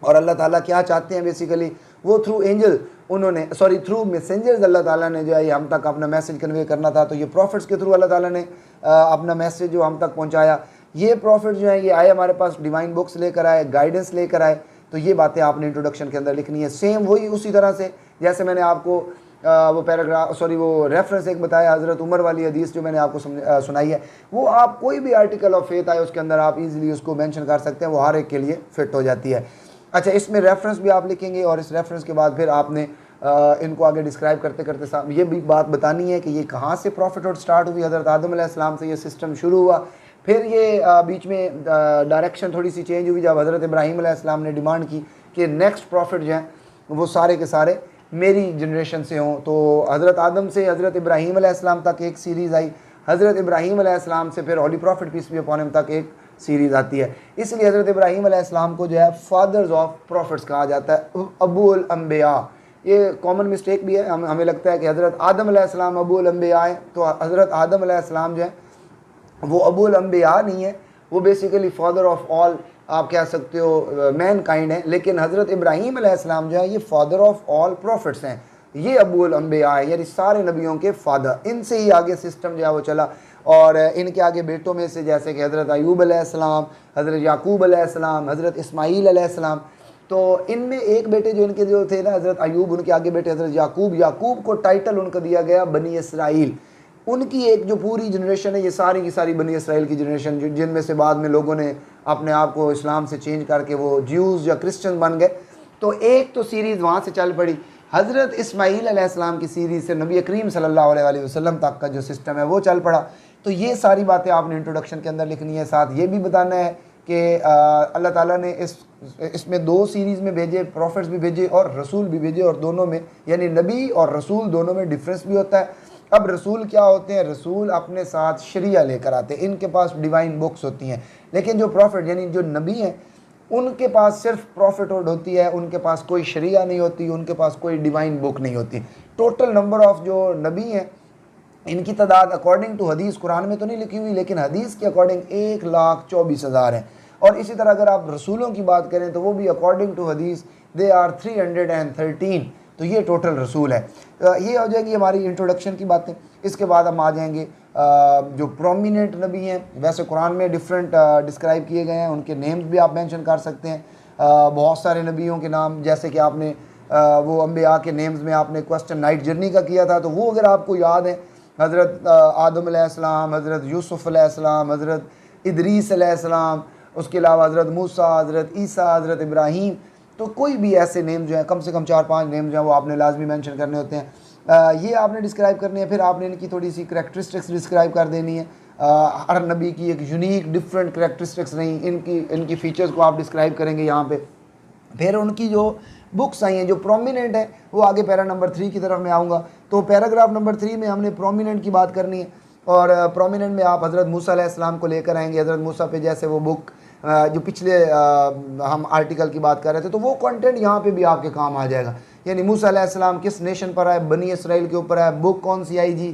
और अल्लाह ताला क्या चाहते हैं बेसिकली, वो थ्रू एंजल थ्रू मैसेंजर्स अल्लाह ताला ने जो है हम तक अपना मैसेज कन्वे करना था। तो ये प्रॉफिट्स के थ्रू अल्लाह ताला ने अपना मैसेज जो हम तक पहुंचाया। ये प्रॉफिट जो है ये आए हमारे पास डिवाइन बुक्स लेकर आए, गाइडेंस लेकर आए। तो ये बातें आपने इंट्रोडक्शन के अंदर लिखनी है। सेम वही उसी तरह से जैसे मैंने आपको वो रेफरेंस एक बताया, हज़रत उमर वाली हदीस जो मैंने आपको सुनाई है, वो आप कोई भी आर्टिकल ऑफ फेथ आए उसके अंदर आप इजीली उसको मेंशन कर सकते हैं, वो हर एक के लिए फिट हो जाती है। अच्छा, इसमें रेफरेंस भी आप लिखेंगे और इस रेफरेंस के बाद फिर आपने इनको आगे डिस्क्राइब करते करते साहब ये भी बात बतानी है कि ये कहाँ से प्रॉफिटहुड स्टार्ट हुई। हज़रत आदम अलैहिस्सलाम से ये सिस्टम शुरू हुआ, फिर ये बीच में डायरेक्शन थोड़ी सी चेंज हुई जब हज़रत इब्राहीम अलैहिस्सलाम ने डिमांड की कि नेक्स्ट प्रॉफिट जो हैं वो सारे के सारे मेरी जनरेशन से हों। तो हज़रत आदम से हज़रत इब्राहीम अलैहिस्सलाम तक एक सीरीज़ आई, हज़रत इब्राहीम अलैहिस्सलाम से फिर holy prophet peace be upon him तक एक सीरीज़ आती है। इसलिए हज़रत इब्राहीम अलैहिस्सलाम को जो है फादर्स ऑफ प्रॉफिट्स कहा जाता है, अबूल अंबिया। ये कॉमन मिस्टेक भी है, हमें लगता है कि हज़रत आदम अलैहिस्सलाम अबूल अंबिया है, तो हज़रत आदम अलैहिस्सलाम जो है वो अबूल अंबिया नहीं है, वो बेसिकली फादर ऑफ ऑल आप कह सकते हो मैन काइंड है। लेकिन हज़रत इब्राहीम अलैहिस्सलाम जो है ये फादर ऑफ ऑल प्रॉफिट्स हैं, ये अबूल अंबिया है, यानी सारे नबियों के फादर। इनसे ही आगे सिस्टम जो है वो चला और इनके आगे बेटों में से जैसे कि हज़रत अयूब अलैहिस्सलाम, हज़रत याकूब अलैहिस्सलाम, हज़रत इस्माईल अलैहिस्सलाम, तो इनमें एक बेटे जो इनके जो थे ना हज़रत अयूब, उनके आगे बेटे हज़रत याकूब को टाइटल उनका दिया गया बनी इसराइल। उनकी एक जो पूरी जनरेशन है ये सारी की सारी बनी इसराइल की जनरेशन, जिनमें से बाद में लोगों ने अपने आप को इस्लाम से चेंज करके वो ज्यूज़ या क्रिश्चियन बन गए। तो एक तो सीरीज़ वहाँ से चल पड़ी, हज़रत इस्माईल अलैहिस्सलाम की सीरीज़ से नबी करीम सल्लल्लाहु अलैहि वसल्लम तक का जो सिस्टम है वो चल पड़ा। तो ये सारी बातें आपने इंट्रोडक्शन के अंदर लिखनी है। साथ ये भी बताना है कि अल्लाह ताला ने इसमें 2 सीरीज़ में भेजे, प्रॉफिट्स भी भेजे और रसूल भी भेजे, और दोनों में यानी नबी और रसूल दोनों में डिफरेंस भी होता है। अब रसूल क्या होते हैं, रसूल अपने साथ शरिया लेकर आते हैं, इनके पास डिवाइन बुक्स होती हैं। लेकिन जो प्रॉफिट यानी जो नबी हैं उनके पास सिर्फ प्रॉफिटहुड होती है, उनके पास कोई शरिया नहीं होती, उनके पास कोई डिवाइन बुक नहीं होती। टोटल नंबर ऑफ जो नबी हैं इनकी तादाद अकॉर्डिंग टू हदीस, कुरान में तो नहीं लिखी हुई लेकिन हदीस के अकॉर्डिंग 1,24,000 है। और इसी तरह अगर आप रसूलों की बात करें तो वो भी अकॉर्डिंग टू हदीस दे आर 313। तो ये टोटल रसूल है। ये हो जाएगी हमारी इंट्रोडक्शन की बातें। इसके बाद हम आ जाएंगे जो प्रोमिनेंट नबी हैं, वैसे कुरान में डिफरेंट डिस्क्राइब किए गए हैं, उनके नेम्स भी आप मेंशन कर सकते हैं। बहुत सारे नबियों के नाम, जैसे कि आपने वो अम्बिया के नेम्स में आपने क्वेश्चन नाइट जर्नी का किया था, तो वो अगर आपको याद है, हज़रत आदम अलैहिस्सलाम, हज़रत यूसुफ़ अलैहिस्सलाम, हज़रत इदरीस अलैहिस्सलाम, उसके अलावा हज़रत मूसा, हज़रत ईसा, हज़रत इब्राहीम, तो कोई भी ऐसे नेम जो हैं, कम से कम 4-5 नेम जो हैं वो आपने लाजमी मेंशन करने होते हैं। ये आपने डिस्क्राइब करनी है। फिर आपने इनकी थोड़ी सी करैक्टरिस्टिक्स डिस्क्राइब कर देनी है। हर नबी की एक यूनिक डिफरेंट करैक्टरिस्टिक्स नहीं, इनकी फ़ीचर्स को आप डिस्क्राइब करेंगे यहाँ पे। फिर उनकी जो बुक्स आई हैं जो प्रोमिनेंट है, वो आगे पैरा नंबर 3 की तरफ मैं आऊँगा। तो पैराग्राफ नंबर 3 में हमने प्रोमिनेंट की बात करनी है, और प्रोमिनेंट में आप हज़रत मूसा अलैहिस्सलाम को लेकर आएंगे। हज़रत मूसा पे जैसे वो बुक जो पिछले हम आर्टिकल की बात कर रहे थे, तो वो कंटेंट यहाँ पे भी आपके काम आ जाएगा। यानी मूसा अलैहिस्सलाम किस नेशन पर आए, बनी इसराइल के ऊपर आए, बुक कौन सी आई जी,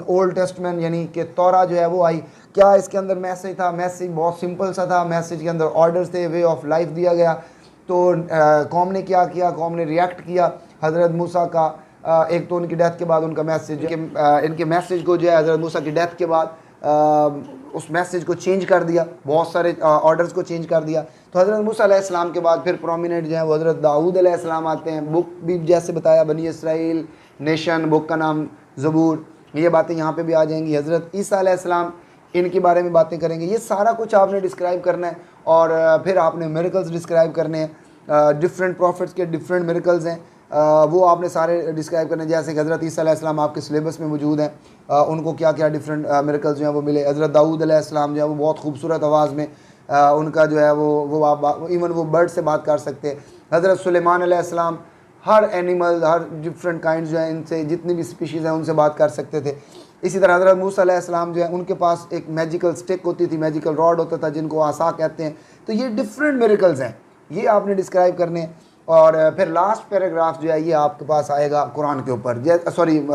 ओल्ड टेस्टमेंट यानी कि तौरा जो है वो आई। क्या इसके अंदर मैसेज था? मैसेज बहुत सिंपल सा था, मैसेज के अंदर ऑर्डर्स थे, वे ऑफ लाइफ दिया गया। तो कौम ने क्या किया, कौम ने रिएक्ट किया हज़रत मूसा का। एक तो उनकी डेथ के बाद उनका मैसेज, इनके मैसेज को जो है हज़रत मूसा की डेथ के बाद उस मैसेज को चेंज कर दिया, बहुत सारे ऑर्डर्स को चेंज कर दिया। तो हज़रत मूसा अलैहिस्सलाम के बाद फिर प्रोमिनेंट जो है वो हज़रत दाऊद अलैहिस्सलाम आते हैं। बुक भी जैसे बताया बनी इसराइल, नेशन, बुक का नाम ज़बूर, ये बातें यहाँ पे भी आ जाएंगी। हज़रत ईसा अलैहिस्सलाम, इनके बारे में बातें करेंगे। ये सारा कुछ आपने डिस्क्राइब करना है, और फिर आपने मिरेकल्स डिस्क्राइब करने हैं। डिफरेंट प्रॉफिट्स के डिफरेंट मिरेकल्स हैं, वो आपने सारे डिस्क्राइब करने। जैसे कि हज़रत ईसा अलैहिस्सलाम आपके सिलेबस में मौजूद हैं, उनको क्या क्या डिफरेंट मिरेकल्स जो हैं वो मिले। हज़रत दाऊद अलैहिस्सलाम जो है वो बहुत खूबसूरत आवाज़ में उनका जो है वो इवन वो बर्ड से बात कर सकते हैं। हज़रत सुलेमान अलैहिस्सलाम हर एनिमल, हर डिफरेंट काइंड जो है, इनसे जितनी भी स्पीशीज़ हैं उनसे बात कर सकते थे। इसी तरह हज़रत मूसा अलैहिस्सलाम जो है उनके पास एक मैजिकल स्टिक होती थी, मैजिकल रॉड होता था जिनको आसा कहते हैं। तो ये डिफरेंट मिरेकल्स हैं, ये आपने डिस्क्राइब करने हैं। और फिर लास्ट पैराग्राफ जो है ये आपके पास आएगा कुरान के ऊपर,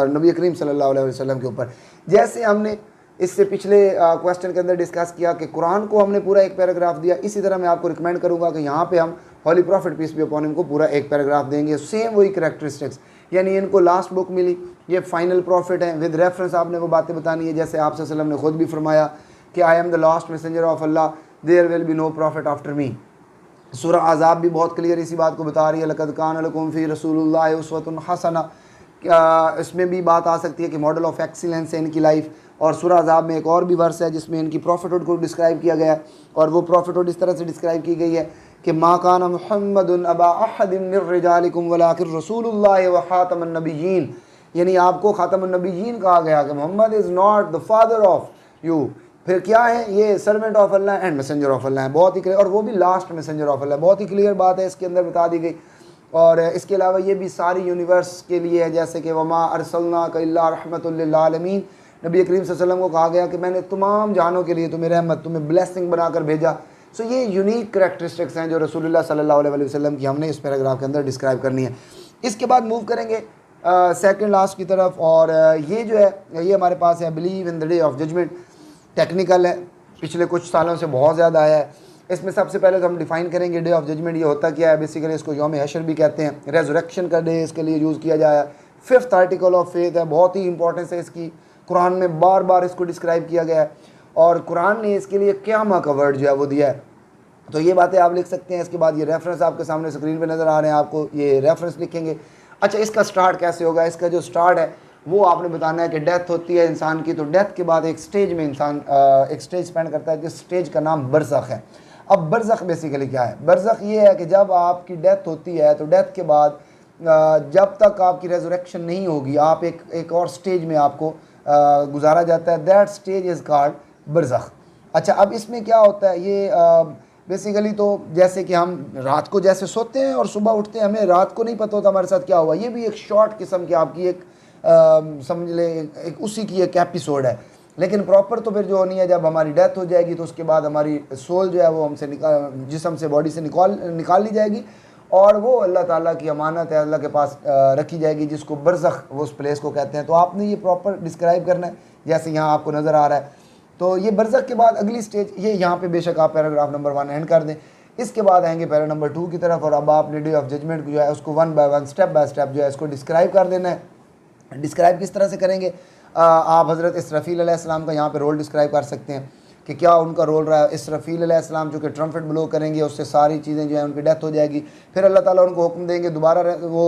नबी करीम सल्लल्लाहु अलैहि वसल्लम के ऊपर। जैसे हमने इससे पिछले क्वेश्चन के अंदर डिस्कस किया कि कुरान को हमने पूरा एक पैराग्राफ दिया, इसी तरह मैं आपको रिकमेंड करूँगा कि यहाँ पे हम holy prophet peace be upon him को पूरा एक पैराग्राफ देंगे, सेम वही कैरेक्टरिस्टिक्स। यानी इनको लास्ट बुक मिली, ये फाइनल प्रॉफिट है, विद रेफरेंस आपने वो बातें बतानी है। जैसे आप सल्लल्लाहु अलैहि वसल्लम ने खुद भी फरमाया कि I am the last messenger of Allah, there will be no prophet after me. सूरह अज़ाब भी बहुत क्लियर इसी बात को बता रही है, लक़द कान लकुम फ़ी रसूलिल्लाहि उस्वतुन हसना। इसमें भी बात आ सकती है कि मॉडल ऑफ एक्सीलेंस है इनकी लाइफ। और सूरह अज़ाब में एक और भी वर्स है जिसमें इनकी प्रॉफिटहुड को डिस्क्राइब किया गया है, और वो प्रॉफिटहुड इस तरह से डिस्क्राइब की गई है कि मा कान मुहम्मदुन अबा अहदिन मिर रिजालिकुम वलाकिन रसूलुल्लाह व खातमुन नबिय्यीन। यानी आपको खातमुन नबिय्यीन कहा गया कि Muhammad is not the father of you. फिर क्या है, ये servant of Allah and messenger of Allah है, बहुत ही क्लियर। और वो भी लास्ट मैसेंजर ऑफ अल्लाह, बहुत ही क्लियर बात है इसके अंदर बता दी गई। और इसके अलावा ये भी सारी यूनिवर्स के लिए है, जैसे कि वमा अरसलनाका इल्ला रहमतुल लिल आलमीन। नबी करीम सल्लल्लाहु अलैहि वसल्लम को कहा गया कि मैंने तमाम जहानों के लिए तुम्हें रहमत, तुम्हें ब्लेसिंग बनाकर भेजा। सो ये यूनिक करैक्टरिस्टिक्स हैं जो रसूलुल्लाह सल्लल्लाहु अलैहि वसल्लम की हमने इस पैराग्राफ के अंदर डिस्क्राइब करनी है। इसके बाद मूव करेंगे सेकंड लास्ट की तरफ, और ये जो है ये हमारे पास है believe in the day of judgment. Technical है, पिछले कुछ सालों से बहुत ज़्यादा आया है। इसमें सबसे पहले तो हम डिफ़ाइन करेंगे डे ऑफ जजमेंट ये होता क्या है। बेसिकली इसको यौम हशर भी कहते हैं, रेजरेक्शन का डे इसके लिए यूज़ किया जाए। फिफ्थ आर्टिकल ऑफ फेथ है, बहुत ही इंपॉर्टेंस है इसकी, कुरान में बार बार इसको डिस्क्राइब किया गया है, और कुरान ने इसके लिए क़यामा का वर्ड जो है वो दिया है। तो ये बातें आप लिख सकते हैं। इसके बाद ये रेफरेंस आपके सामने स्क्रीन पर नज़र आ रहे हैं, आपको ये रेफरेंस लिखेंगे। अच्छा, इसका स्टार्ट कैसे होगा? इसका जो स्टार्ट है वो आपने बताना है कि डेथ होती है इंसान की, तो डेथ के बाद एक स्टेज में इंसान एक स्टेज स्पेंड करता है, जिस स्टेज का नाम बरज़ख है। अब बरज़ख बेसिकली क्या है? बरज़ख ये है कि जब आपकी डेथ होती है तो डेथ के बाद जब तक आपकी रेजरेक्शन नहीं होगी, आप एक और स्टेज में आपको गुजारा जाता है। दैट स्टेज इज़ कॉल्ड बरज़ख। अच्छा, अब इसमें क्या होता है, ये बेसिकली तो जैसे कि हम रात को जैसे सोते हैं और सुबह उठते हैं, हमें रात को नहीं पता होता हमारे साथ क्या हुआ। ये भी एक शॉर्ट किस्म की आपकी एक समझ ले एक उसी की एक एपिसोड है। लेकिन प्रॉपर तो फिर जो होनी है, जब हमारी डेथ हो जाएगी तो उसके बाद हमारी सोल जो है वो हमसे जिस्म से, बॉडी से निकाल ली जाएगी, और वो अल्लाह ताला की अमानत है, अल्लाह के पास रखी जाएगी, जिसको बरज़ख वो उस प्लेस को कहते हैं। तो आपने ये प्रॉपर डिस्क्राइब करना है जैसे यहाँ आपको नज़र आ रहा है। तो ये बरज़ख के बाद अगली स्टेज, ये यहाँ पे बेशक आप पैराग्राफ नंबर 1 एंड कर दें। इसके बाद आएंगे पैरा नंबर 2 की तरफ, और अब आपने डे ऑफ जजमेंट जो है उसको 1 बाय 1 स्टेप बाय स्टेप जो है इसको डिस्क्राइब कर देना है। डिस्क्राइब किस तरह से करेंगे? आप हज़रत इसराफील अलैहिस्सलाम का यहाँ पे रोल डिस्क्राइब कर सकते हैं कि क्या उनका रोल रहा है। इसराफील अलैहिस्सलाम जो कि ट्रम्पेट ब्लो करेंगे, उससे सारी चीज़ें जो है उनकी डेथ हो जाएगी। फिर अल्लाह ताला उनको हुक्म देंगे, दोबारा वो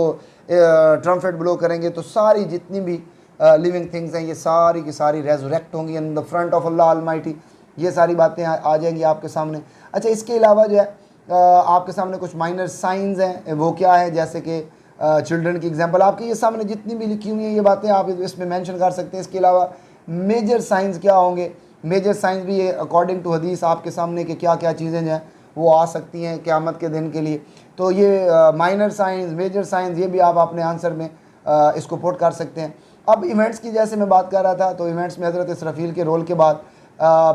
ट्रम्पेट ब्लो करेंगे, तो सारी जितनी भी लिविंग थिंग्स हैं ये सारी की सारी रेजरेक्ट होंगी in the front of Allah Almighty. ये सारी बातें आ जाएंगी आपके सामने। अच्छा, इसके अलावा जो है आपके सामने कुछ माइनर साइंस हैं, वो क्या है, जैसे कि चिल्ड्रन की एग्जांपल आपके ये सामने जितनी भी लिखी हुई हैं ये बातें आप इसमें मेंशन कर सकते हैं। इसके अलावा मेजर साइंस क्या होंगे? मेजर साइंस भी ये अकॉर्डिंग टू हदीस आपके सामने कि क्या क्या चीज़ें जो हैं वो आ सकती हैं क़यामत के दिन के लिए। तो ये माइनर साइंस, मेजर साइंस, ये भी आप अपने आंसर में इसको पुट कर सकते हैं। अब इवेंट्स की जैसे मैं बात कर रहा था, तो इवेंट्स में हज़रत इसराफील के रोल के बाद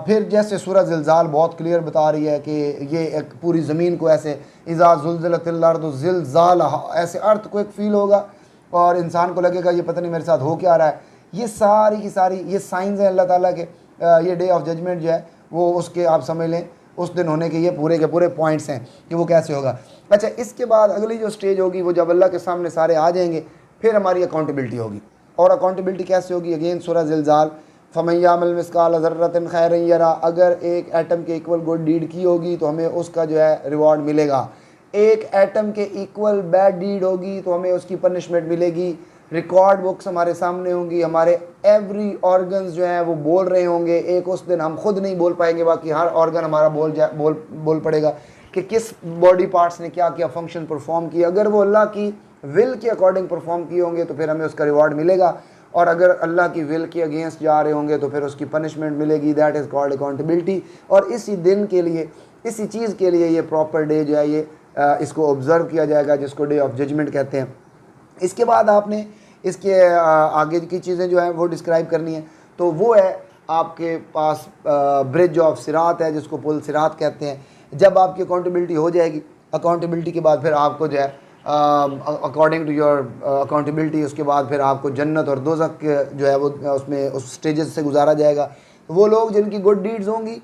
फिर जैसे सूरह ज़िलज़ाल बहुत क्लियर बता रही है कि ये एक पूरी ज़मीन को ऐसे इज़ा ज़ुल्ज़िलतिल अर्ज़ु ज़िलज़ालहा, ऐसे अर्थ को एक फ़ील होगा और इंसान को लगेगा ये पता नहीं मेरे साथ हो क्या रहा है। ये सारी की सारी ये साइंस हैं अल्लाह ताला के। ये डे ऑफ जजमेंट जो है वो उसके आप समझ लें उस दिन होने के ये पूरे के पूरे पॉइंट्स हैं कि वो कैसे होगा। अच्छा, इसके बाद अगली जो स्टेज होगी वो जब अल्लाह के सामने सारे आ जाएंगे, फिर हमारी अकाउंटेबिलिटी होगी। और अकाउंटेबिलिटी कैसे होगी? अगेन सूरह ज़िलज़ाल, फ़मन यअमल मिस्काल ज़र्रतिन खैरन यरा, अगर एक एटम के इक्वल गुड डीड की होगी तो हमें उसका जो है रिवॉर्ड मिलेगा। एक एटम के इक्वल बैड डीड होगी तो हमें उसकी पनिशमेंट मिलेगी। रिकॉर्ड बुक्स हमारे सामने होंगी, हमारे एवरी ऑर्गन्स जो हैं वो बोल रहे होंगे। एक उस दिन हम खुद नहीं बोल पाएंगे, बाकी हर ऑर्गन हमारा बोल पड़ेगा कि किस बॉडी पार्ट्स ने क्या क्या फंक्शन परफॉर्म किया। अगर वो अल्लाह की विल के अकॉर्डिंग परफॉर्म किए होंगे तो फिर हमें उसका रिवॉर्ड मिलेगा, और अगर अल्लाह की विल के अगेंस्ट जा रहे होंगे तो फिर उसकी पनिशमेंट मिलेगी। That is called accountability. और इसी दिन के लिए, इसी चीज़ के लिए ये प्रॉपर डे जो है ये इसको ऑब्ज़र्व किया जाएगा, जिसको डे ऑफ जजमेंट कहते हैं। इसके बाद आपने इसके आगे की चीज़ें जो हैं वो डिस्क्राइब करनी है। तो वो है आपके पास ब्रिज ऑफ सिरात है, जिसको पुल सिरात कहते हैं। जब आपकी अकाउंटेबिलिटी हो जाएगी, अकाउंटेबिलिटी के बाद फिर आपको जो है अकॉर्डिंग टू योर अकाउंटेबिलिटी, उसके बाद फिर आपको जन्नत और दोज़ख जो है वो उसमें उस स्टेजेस से गुजारा जाएगा। वो लोग जिनकी गुड डीड्स होंगी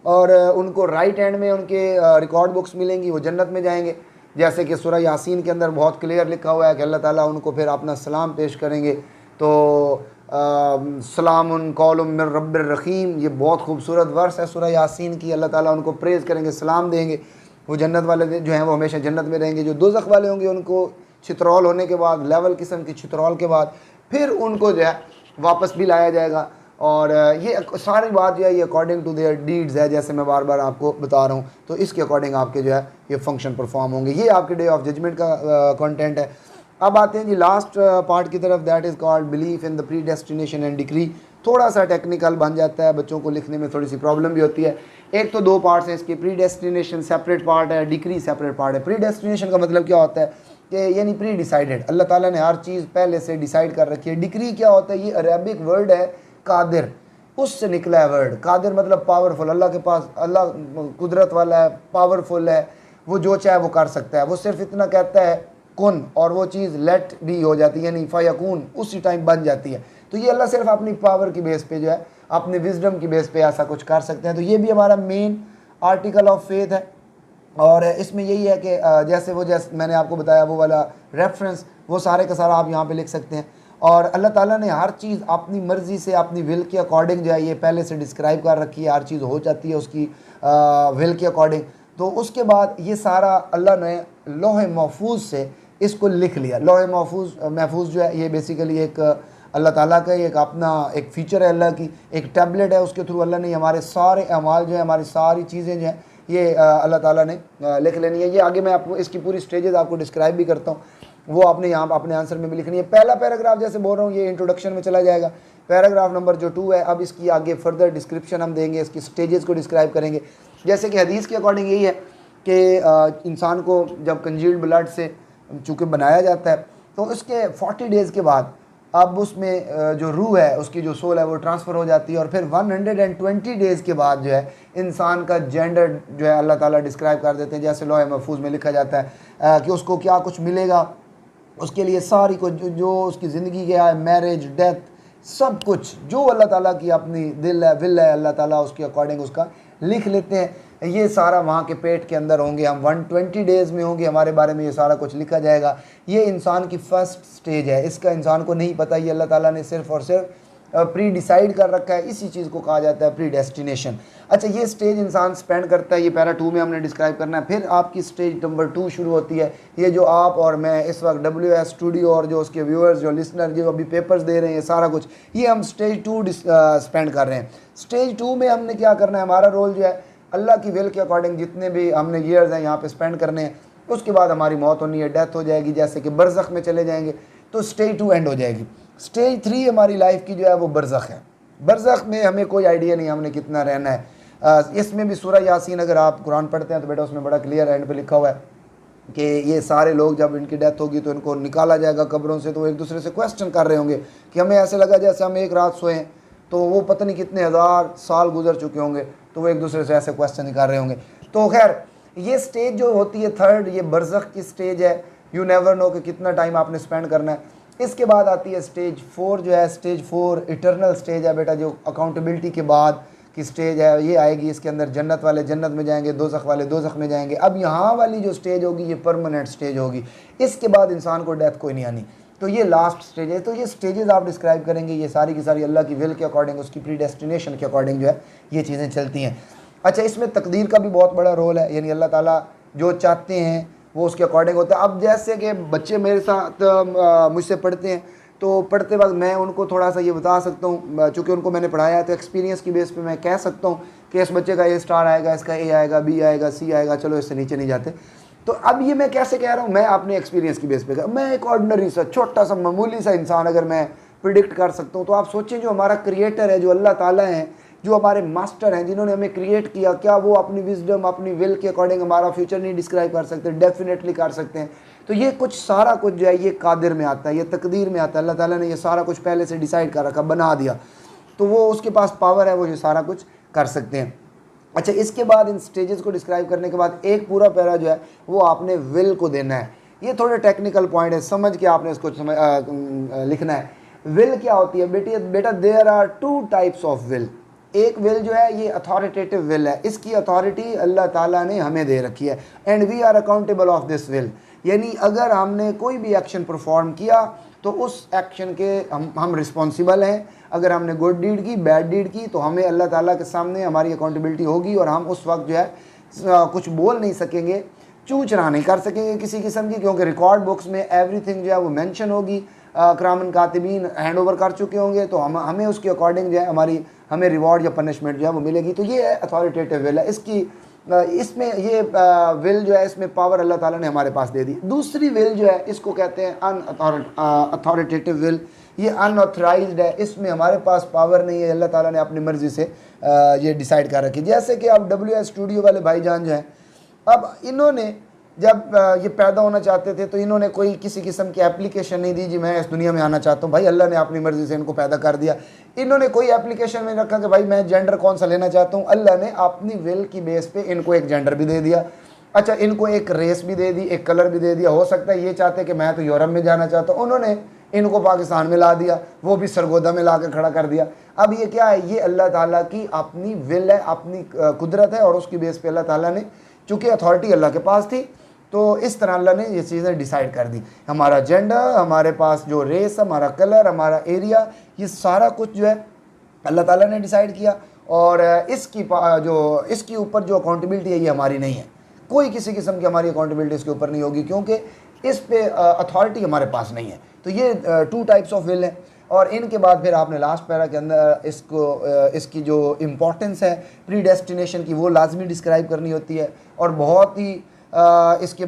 और उनको राइट हैंड में उनके रिकॉर्ड बुक्स मिलेंगी, वो जन्नत में जाएंगे। जैसे कि सूरह यासीन के अंदर बहुत क्लियर लिखा हुआ है कि अल्लाह ताला उनको फिर अपना सलाम पेश करेंगे। तो सलामुन कौलुम मिर रब्बिर रहीम, ये बहुत खूबसूरत वर्स है सूरह यासीन की। अल्लाह ताला उनको प्रेज़ करेंगे, सलाम देंगे। वो जन्नत वाले जो हैं वो हमेशा जन्नत में रहेंगे। जो दोज़ख वाले होंगे उनको छितरौल होने के बाद, लेवल किस्म की छितरौल के बाद फिर उनको जो है वापस भी लाया जाएगा। और ये सारी बात जो है ये अकॉर्डिंग टू देयर डीड्स है, जैसे मैं बार बार आपको बता रहा हूँ। तो इसके अकॉर्डिंग आपके जो है ये फंक्शन परफॉर्म होंगे। ये आपके डे ऑफ जजमेंट का कंटेंट है। अब आते हैं जी लास्ट पार्ट की तरफ, that is called belief in the pre destination and decree. थोड़ा सा टेक्निकल बन जाता है, बच्चों को लिखने में थोड़ी सी प्रॉब्लम भी होती है। एक तो दो पार्ट्स हैं इसके, प्री डेस्टिनेशन सेपरेट पार्ट है, डिक्री सेपरेट पार्ट है। प्री डेस्टिनेशन का मतलब क्या होता है कि यानी प्री डिसाइडेड, अल्लाह ताला ने हर चीज़ पहले से डिसाइड कर रखी है। डिक्री क्या होता है, ये अरबिक वर्ड है कादिर, उससे निकला है वर्ड। कादिर मतलब पावरफुल, अल्लाह के पास, अल्लाह कुदरत वाला है, पावरफुल है, वो जो चाहे वो कर सकता है। वो सिर्फ इतना कहता है कुन, और वो चीज़ लेट भी हो जाती है, यानी फयकून, उसी टाइम बन जाती है। तो ये अल्लाह सिर्फ अपनी पावर की बेस पे जो है, अपने विजडम की बेस पे ऐसा कुछ कर सकते हैं। तो ये भी हमारा मेन आर्टिकल ऑफ फेथ है। और इसमें यही है कि जैसे मैंने आपको बताया वो वाला रेफरेंस, वो सारे का सारा आप यहाँ पे लिख सकते हैं। और अल्लाह ताला ने हर चीज़ अपनी मर्ज़ी से, अपनी विल के अकॉर्डिंग जो है ये पहले से डिस्क्राइब कर रखी है। हर चीज़ हो जाती है उसकी विल के अकॉर्डिंग। तो उसके बाद ये सारा अल्लाह ने लौह महफूज से इसको लिख लिया। लौह महफूज जो है ये बेसिकली एक अल्लाह ताला का एक अपना एक फ़ीचर है, अल्लाह की एक टैबलेट है। उसके थ्रू अल्लाह ने हमारे सारे अमाल जो है, हमारी सारी चीज़ें जो हैं ये अल्लाह ताला ने लिख लेनी है। ये आगे मैं आपको इसकी पूरी स्टेजेस आपको डिस्क्राइब भी करता हूँ, वो आपने यहाँ अपने आंसर में भी लिखनी है। पहला पैराग्राफ जैसे बोल रहा हूँ ये इंट्रोडक्शन में चला जाएगा। पैराग्राफ नंबर जो 2 है, अब इसकी आगे फर्दर डिस्क्रिप्शन हम देंगे, इसकी स्टेजेस को डिस्क्राइब करेंगे। जैसे कि हदीस के अकॉर्डिंग यही है कि इंसान को जब कंजील्ड ब्लड से चूँकि बनाया जाता है तो उसके 40 डेज़ के बाद अब उसमें जो रूह है, उसकी जो सोल है वो ट्रांसफ़र हो जाती है। और फिर 120 डेज़ के बाद जो है इंसान का जेंडर जो है अल्लाह ताला डिस्क्राइब कर देते हैं। जैसे लौह महफूज में लिखा जाता है कि उसको क्या कुछ मिलेगा, उसके लिए सारी को जो उसकी ज़िंदगी के है, मैरिज, डेथ, सब कुछ जो अल्लाह ताला की अपनी दिल है, विल है, अल्लाह ताला उसके अकॉर्डिंग उसका लिख लेते हैं। ये सारा वहाँ के पेट के अंदर होंगे, हम 120 डेज़ में होंगे, हमारे बारे में ये सारा कुछ लिखा जाएगा। ये इंसान की फ़र्स्ट स्टेज है, इसका इंसान को नहीं पता। ये अल्लाह ताला ने सिर्फ और सिर्फ प्री डिसाइड कर रखा है। इसी चीज़ को कहा जाता है प्री डेस्टिनेशन। अच्छा, ये स्टेज इंसान स्पेंड करता है, ये पैरा 2 में हमने डिस्क्राइब करना है। फिर आपकी स्टेज नंबर 2 शुरू होती है। ये जो आप और मैं इस वक्त WS स्टूडियो और जो उसके व्यूअर्स, जो लिसनर, जो अभी पेपर्स दे रहे हैं, सारा कुछ ये हम स्टेज 2 स्पेंड कर रहे हैं। स्टेज 2 में हमने क्या करना है, हमारा रोल जो है अल्लाह की विल के अकॉर्डिंग जितने भी हमने ईयर्स हैं यहाँ पे स्पेंड करने हैं। उसके बाद हमारी मौत होनी है, डेथ हो जाएगी, जैसे कि बरज़ख में चले जाएंगे, तो स्टेज 2 एंड हो जाएगी। स्टेज 3 हमारी लाइफ की जो है वो बरज़ख है। बरज़ख में हमें कोई आइडिया नहीं हमने कितना रहना है। इसमें भी सूरह यासीन अगर आप कुरान पढ़ते हैं तो बेटा उसमें बड़ा क्लियर एंड पे लिखा हुआ है कि ये सारे लोग जब इनकी डेथ होगी तो इनको निकाला जाएगा कब्रों से। तो वो एक दूसरे से क्वेश्चन कर रहे होंगे कि हमें ऐसे लगा जैसे हम एक रात सोएं, तो वो पता नहीं कितने हज़ार साल गुजर चुके होंगे, तो वो एक दूसरे से ऐसे क्वेश्चन कर रहे होंगे। तो खैर ये स्टेज जो होती है 3rd, ये बरज़ख की स्टेज है। यू नेवर नो कि कितना टाइम आपने स्पेंड करना है। इसके बाद आती है स्टेज 4 जो है, स्टेज 4 इटर्नल स्टेज है बेटा, जो अकाउंटेबिलिटी के बाद की स्टेज है ये आएगी। इसके अंदर जन्नत वाले जन्नत में जाएंगे, दोज़ख वाले दोज़ख में जाएंगे। अब यहाँ वाली जो स्टेज होगी ये परमानेंट स्टेज होगी। इसके बाद इंसान को डेथ कोई नहीं आनी। तो ये लास्ट स्टेज है। तो ये स्टेजेस आप डिस्क्राइब करेंगे, ये सारी की सारी अल्लाह की विल के अकॉर्डिंग, उसकी प्री डेस्टिनेशन के अकॉर्डिंग जो है ये चीज़ें चलती हैं। अच्छा, इसमें तकदीर का भी बहुत बड़ा रोल है, यानी अल्लाह ताला जो चाहते हैं वो उसके अकॉर्डिंग होता है। अब जैसे कि बच्चे मेरे साथ मुझसे पढ़ते हैं, तो पढ़ते वक्त मैं उनको थोड़ा सा ये बता सकता हूँ, चूँकि उनको मैंने पढ़ाया है, तो एक्सपीरियंस की बेस पे मैं कह सकता हूँ कि इस बच्चे का A स्टार आएगा, इसका A आएगा, B आएगा, C आएगा, चलो इससे नीचे नहीं जाते। तो अब ये मैं कैसे कह रहा हूँ, मैं अपने एक्सपीरियंस की बेस पे मैं एक ऑर्डिनरी सा छोटा सा मामूली सा इंसान, अगर मैं प्रिडिक्ट कर सकता हूँ। तो आप सोचें जो हमारा क्रिएटर है, जो अल्लाह ताला हैं, जो हमारे मास्टर हैं, जिन्होंने हमें क्रिएट किया, क्या वो अपनी विजडम, अपनी विल के अकॉर्डिंग हमारा फ्यूचर नहीं डिस्क्राइब कर सकते? डेफिनेटली कर सकते हैं। तो ये कुछ सारा कुछ जो है ये कादिर में आता है, ये तकदीर में आता है। अल्लाह ताला ने ये सारा कुछ पहले से डिसाइड कर रखा, बना दिया, तो वो उसके पास पावर है, वो ये सारा कुछ कर सकते हैं। अच्छा, इसके बाद इन स्टेजेस को डिस्क्राइब करने के बाद एक पूरा पैरा जो है वो आपने विल को देना है। ये थोड़े टेक्निकल पॉइंट है, समझ के आपने इसको लिखना है। विल क्या होती है बेटा? There are 2 types of will. एक विल जो है ये अथॉरिटेटिव विल है, इसकी अथॉरिटी अल्लाह ताला ने हमें दे रखी है, and we are accountable of this will. यानी अगर हमने कोई भी एक्शन परफॉर्म किया तो उस एक्शन के हम रिस्पॉन्सिबल हैं। अगर हमने गुड डीड की, बैड डीड की, तो हमें अल्लाह ताला के सामने हमारी अकाउंटेबिलिटी होगी, और हम उस वक्त जो है कुछ बोल नहीं सकेंगे, चू चरा नहीं कर सकेंगे किसी किस्म की, क्योंकि रिकॉर्ड बुक्स में एवरीथिंग जो है वो मेंशन होगी। करामन कातिबीन हैंड ओवर कर चुके होंगे, तो हमें उसके अकॉर्डिंग जो है हमें रिवॉर्ड या पनिशमेंट जो है वो मिलेगी। तो ये है अथॉरिटेटिव विल है। इसमें ये विल जो है, इसमें पावर अल्लाह ताला ने हमारे पास दे दी। दूसरी विल जो है इसको कहते हैं अनअथॉरिटेटिव विल। ये अनऑथराइज्ड है, इसमें हमारे पास पावर नहीं है, अल्लाह ताला ने अपनी मर्ज़ी से ये डिसाइड कर रखी। जैसे कि अब WS स्टूडियो वाले भाईजान जो हैं, अब इन्होंने जब ये पैदा होना चाहते थे तो इन्होंने कोई किसी किस्म की एप्लीकेशन नहीं दी जी मैं इस दुनिया में आना चाहता हूँ। भाई अल्लाह ने अपनी मर्ज़ी से इनको पैदा कर दिया। इन्होंने कोई एप्लीकेशन में रखा कि भाई मैं जेंडर कौन सा लेना चाहता हूँ। अल्लाह ने अपनी विल की बेस पे इनको एक जेंडर भी दे दिया। अच्छा, इनको एक रेस भी दे दी, एक कलर भी दे दिया। हो सकता है ये चाहते कि मैं तो यूरोप में जाना चाहता हूँ, उन्होंने इनको पाकिस्तान में ला दिया, वो भी सरगोदा में ला कर खड़ा कर दिया। अब ये क्या है? ये अल्लाह ताला की अपनी विल है, अपनी कुदरत है, और उसकी बेस पे अल्लाह ताला ने, चूँकि अथॉरिटी अल्लाह के पास थी, तो इस तरह अल्लाह ने ये चीज़ें डिसाइड कर दी। हमारा जेंडर, हमारे पास जो रेस, हमारा कलर, हमारा एरिया, ये सारा कुछ जो है अल्लाह ताला ने डिसाइड किया, और इसकी ऊपर जो अकाउंटेबिलिटी है ये हमारी नहीं है। कोई किसी किस्म की हमारी अकाउंटेबिलिटी इसके ऊपर नहीं होगी, क्योंकि इस पे अथॉरिटी हमारे पास नहीं है। तो ये 2 टाइप्स ऑफ विल है। और इनके बाद फिर आपने लास्ट पैरा के अंदर इसकी जो इम्पोर्टेंस है प्रीडेस्टिनेशन की, वो लाजमी डिस्क्राइब करनी होती है, और बहुत ही इसके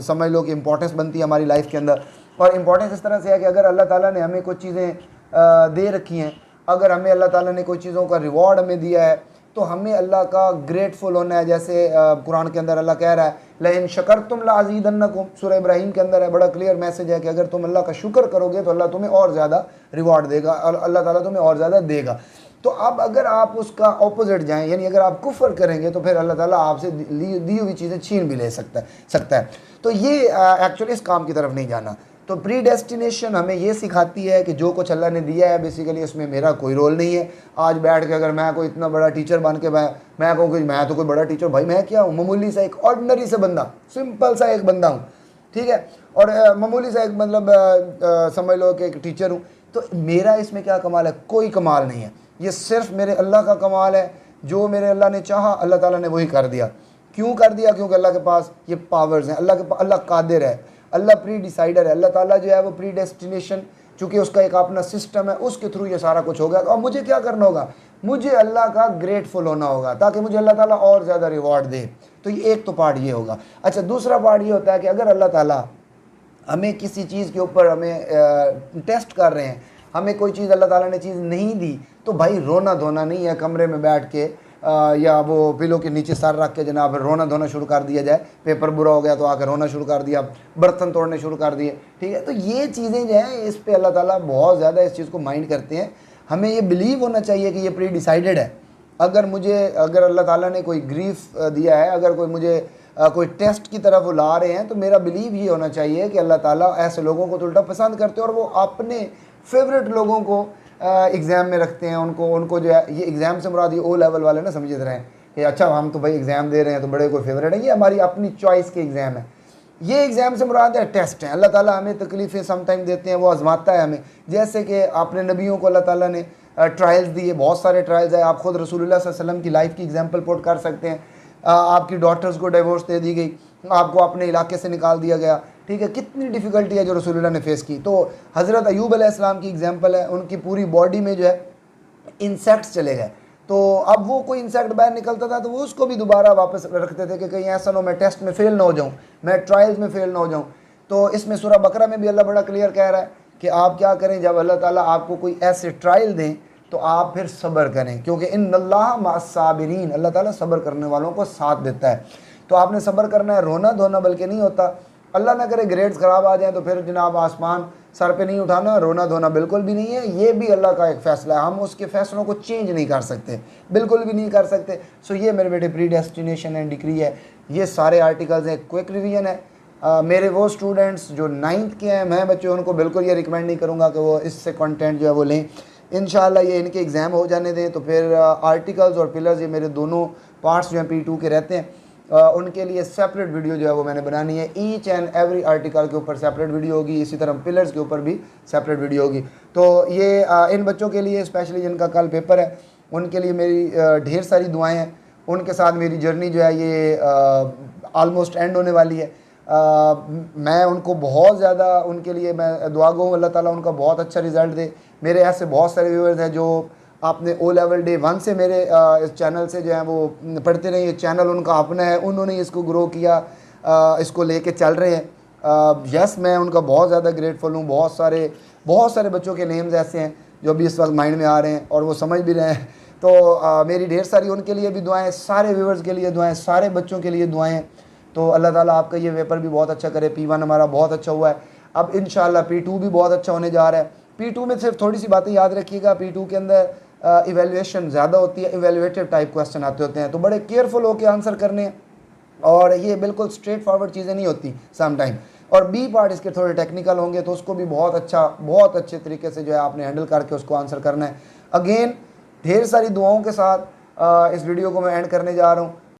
समझ लो कि इम्पोर्टेंस बनती है हमारी लाइफ के अंदर। और इम्पोर्टेंस इस तरह से है कि अगर अल्लाह ताला ने हमें कुछ चीज़ें दे रखी हैं, अगर हमें अल्लाह ताला ने कोई चीज़ों का रिवॉर्ड हमें दिया है, तो हमें अल्लाह का ग्रेटफुल होना है। जैसे कुरान के अंदर अल्लाह कह रहा है लइन शकरतुम लाज़ीदन्नकुम, सूरह इब्राहीम के अंदर है, बड़ा क्लियर मैसेज है कि अगर तुम अल्लाह का शुक्र करोगे तो अल्लाह तुम्हें और ज़्यादा रिवॉर्ड देगा, अल्लाह ताला तुम्हें और ज़्यादा देगा। तो अब अगर आप उसका ऑपोजिट जाएं, यानी अगर आप कुफ्र करेंगे, तो फिर अल्लाह ताला आपसे दी हुई चीज़ें छीन भी ले सकता है। तो ये एक्चुअली इस काम की तरफ नहीं जाना। तो प्री डेस्टिनेशन हमें ये सिखाती है कि जो कुछ अल्लाह ने दिया है बेसिकली इसमें मेरा कोई रोल नहीं है। आज बैठ के अगर मैं कोई इतना बड़ा टीचर बन के मैं कहूँ कि मैं तो कोई बड़ा टीचर, भाई मैं क्या हूँ? मामूली सा एक ऑर्डिनरी सा बंदा, सिंपल सा एक बंदा हूँ, ठीक है, और मामूली सा एक मतलब समझ लो कि एक टीचर हूँ। तो मेरा इसमें क्या कमाल है? कोई कमाल नहीं है, ये सिर्फ मेरे अल्लाह का कमाल है। जो मेरे अल्लाह ने चाहा अल्लाह ताला ने वही कर दिया। क्यों कर दिया? क्योंकि अल्लाह के पास ये पावर्स हैं, अल्लाह कादिर है, अल्लाह प्री डिसाइडर है। अल्लाह ताला जो है वो प्री डेस्टिनेशन, चूँकि उसका एक अपना सिस्टम है, उसके थ्रू ये सारा कुछ हो गया। और मुझे क्या करना होगा? मुझे अल्लाह का ग्रेटफुल होना होगा, ताकि मुझे अल्लाह ताला और ज़्यादा रिवॉर्ड दे। तो ये एक तो पार्ट ये होगा। अच्छा, दूसरा पार्ट ये होता है कि अगर अल्लाह ताला हमें किसी चीज़ के ऊपर हमें टेस्ट कर रहे हैं, हमें कोई चीज़ अल्लाह ताला ने चीज़ नहीं दी, तो भाई रोना धोना नहीं है कमरे में बैठ के या वो पिलो के नीचे सर रख के जनाब रोना धोना शुरू कर दिया जाए। पेपर बुरा हो गया तो आकर रोना शुरू कर दिया, बर्तन तोड़ने शुरू कर दिए, ठीक है। तो ये चीज़ें जो हैं इस पे अल्लाह ताला बहुत ज़्यादा इस चीज़ को माइंड करते हैं। हमें ये बिलीव होना चाहिए कि ये प्री डिसाइडेड है। अगर अल्लाह ताला ने कोई ग्रीफ दिया है, अगर कोई मुझे कोई टेस्ट की तरफ वो ला रहे हैं, तो मेरा बिलीव ये होना चाहिए कि अल्लाह ताला ऐसे लोगों को तो उल्टा पसंद करते हैं, और वो अपने फेवरेट लोगों को एग्ज़ाम में रखते हैं। उनको जो है, ये एग्ज़ाम से मुराद ये O लेवल वाले ना समझ रहे हैं कि अच्छा हम तो भाई एग्ज़ाम दे रहे हैं तो बड़े कोई फेवरेट है। ये हमारी अपनी चॉइस के एग्ज़ाम है। ये एग्ज़ाम से मुराद है टेस्ट है। अल्लाह ताला हमें तकलीफ़ें समटाइम देते हैं, वो आजमाता है हमें। जैसे कि आपने नबियों को अल्लाह ताला ने ट्रायल्स दिए, बहुत सारे ट्रायल्स है। आप ख़ुद रसूलुल्लाह सल्लल्लाहु अलैहि वसल्लम की लाइफ की एग्जाम्पल पोट कर सकते हैं। आपकी डॉटर्स को डिवोर्स दे दी गई, आपको अपने इलाके से निकाल दिया गया, ठीक है। कितनी डिफ़िकल्टी है जो रसूलुल्लाह ने फेस की। तो हज़रत अयूब अलैहिस्सलाम की एग्जांपल है, उनकी पूरी बॉडी में जो है इंसेक्ट्स चले गए। तो अब वो कोई इंसेक्ट बाहर निकलता था तो वो उसको भी दोबारा वापस रखते थे कि कहीं ऐसा ना हो मैं टेस्ट में फ़ेल ना हो जाऊँ, मैं ट्रायल्स में फ़ेल ना हो जाऊँ। तो इसमें सूरह बकरा में भी अल्लाह बड़ा क्लियर कह रहा है कि आप क्या करें, जब अल्लाह ताला आपको कोई ऐसे ट्रायल दें तो आप फिर सब्र करें, क्योंकि इन्नल्लाह मअस्साबिरीन, अल्लाह ताला सब्र करने वालों को साथ देता है। तो आपने सब्र करना है, रोना धोना बल्कि नहीं होता। अल्लाह ना करे ग्रेड्स ख़राब आ जाएं तो फिर जनाब आसमान सर पे नहीं उठाना, रोना धोना बिल्कुल भी नहीं है। ये भी अल्लाह का एक फ़ैसला है, हम उसके फ़ैसलों को चेंज नहीं कर सकते, बिल्कुल भी नहीं कर सकते। सो ये मेरे बेटे प्री डेस्टिनेशन एंड डिग्री है, ये सारे आर्टिकल्स हैं, क्विक रिवीजन है। मेरे वो स्टूडेंट्स जो 9th के हैं, मैं बच्चे उनको बिल्कुल ये रिकमेंड नहीं करूँगा कि वो इससे कंटेंट जो है वो लें। इंशाल्लाह ये इनके एग्ज़ाम हो जाने दें तो फिर आर्टिकल्स और पिलर्स, ये मेरे दोनों पार्ट्स जो हैं P2 के रहते हैं, उनके लिए सेपरेट वीडियो जो है वो मैंने बनानी है। ईच एंड एवरी आर्टिकल के ऊपर सेपरेट वीडियो होगी, इसी तरह पिलर्स के ऊपर भी सेपरेट वीडियो होगी। तो ये इन बच्चों के लिए स्पेशली जिनका कल पेपर है, उनके लिए मेरी ढेर सारी दुआएं हैं। उनके साथ मेरी जर्नी जो है ये ऑलमोस्ट एंड होने वाली है। मैं उनको बहुत ज़्यादा, उनके लिए मैं दुआ गो हूँ अल्लाह ताला उनका बहुत अच्छा रिज़ल्ट दे। मेरे ऐसे बहुत सारे व्यूअर्स हैं जो आपने O लेवल डे 1 से मेरे इस चैनल से जो है वो पढ़ते रहे। ये चैनल उनका अपना है, उन्होंने इसको ग्रो किया, इसको लेके चल रहे हैं। यस, मैं उनका बहुत ज़्यादा ग्रेटफुल हूँ। बहुत सारे बच्चों के नेम्स ऐसे हैं जो अभी इस वक्त माइंड में आ रहे हैं और वो समझ भी रहे हैं। तो मेरी ढेर सारी उनके लिए भी दुआएं, सारे व्यूअर्स के लिए दुआएं, सारे बच्चों के लिए दुआएं। तो अल्लाह ताला आपका ये पेपर भी बहुत अच्छा करे। P1 हमारा बहुत अच्छा हुआ है, अब इंशाल्लाह P2 भी बहुत अच्छा होने जा रहा है। P2 में सिर्फ थोड़ी सी बातें याद रखिएगा, P2 के अंदर इवेल्युएशन ज़्यादा होती है, इवेल्युएटिव टाइप क्वेश्चन आते होते हैं, तो बड़े केयरफुल होकर आंसर करने हैं और ये बिल्कुल स्ट्रेट फॉरवर्ड चीज़ें नहीं होती सम टाइम। और B पार्ट इसके थोड़े टेक्निकल होंगे, तो उसको भी बहुत अच्छे तरीके से जो है आपने हैंडल करके उसको आंसर करना है। अगेन ढेर सारी दुआओं के साथ इस वीडियो को मैं एंड करने जा रहा हूँ।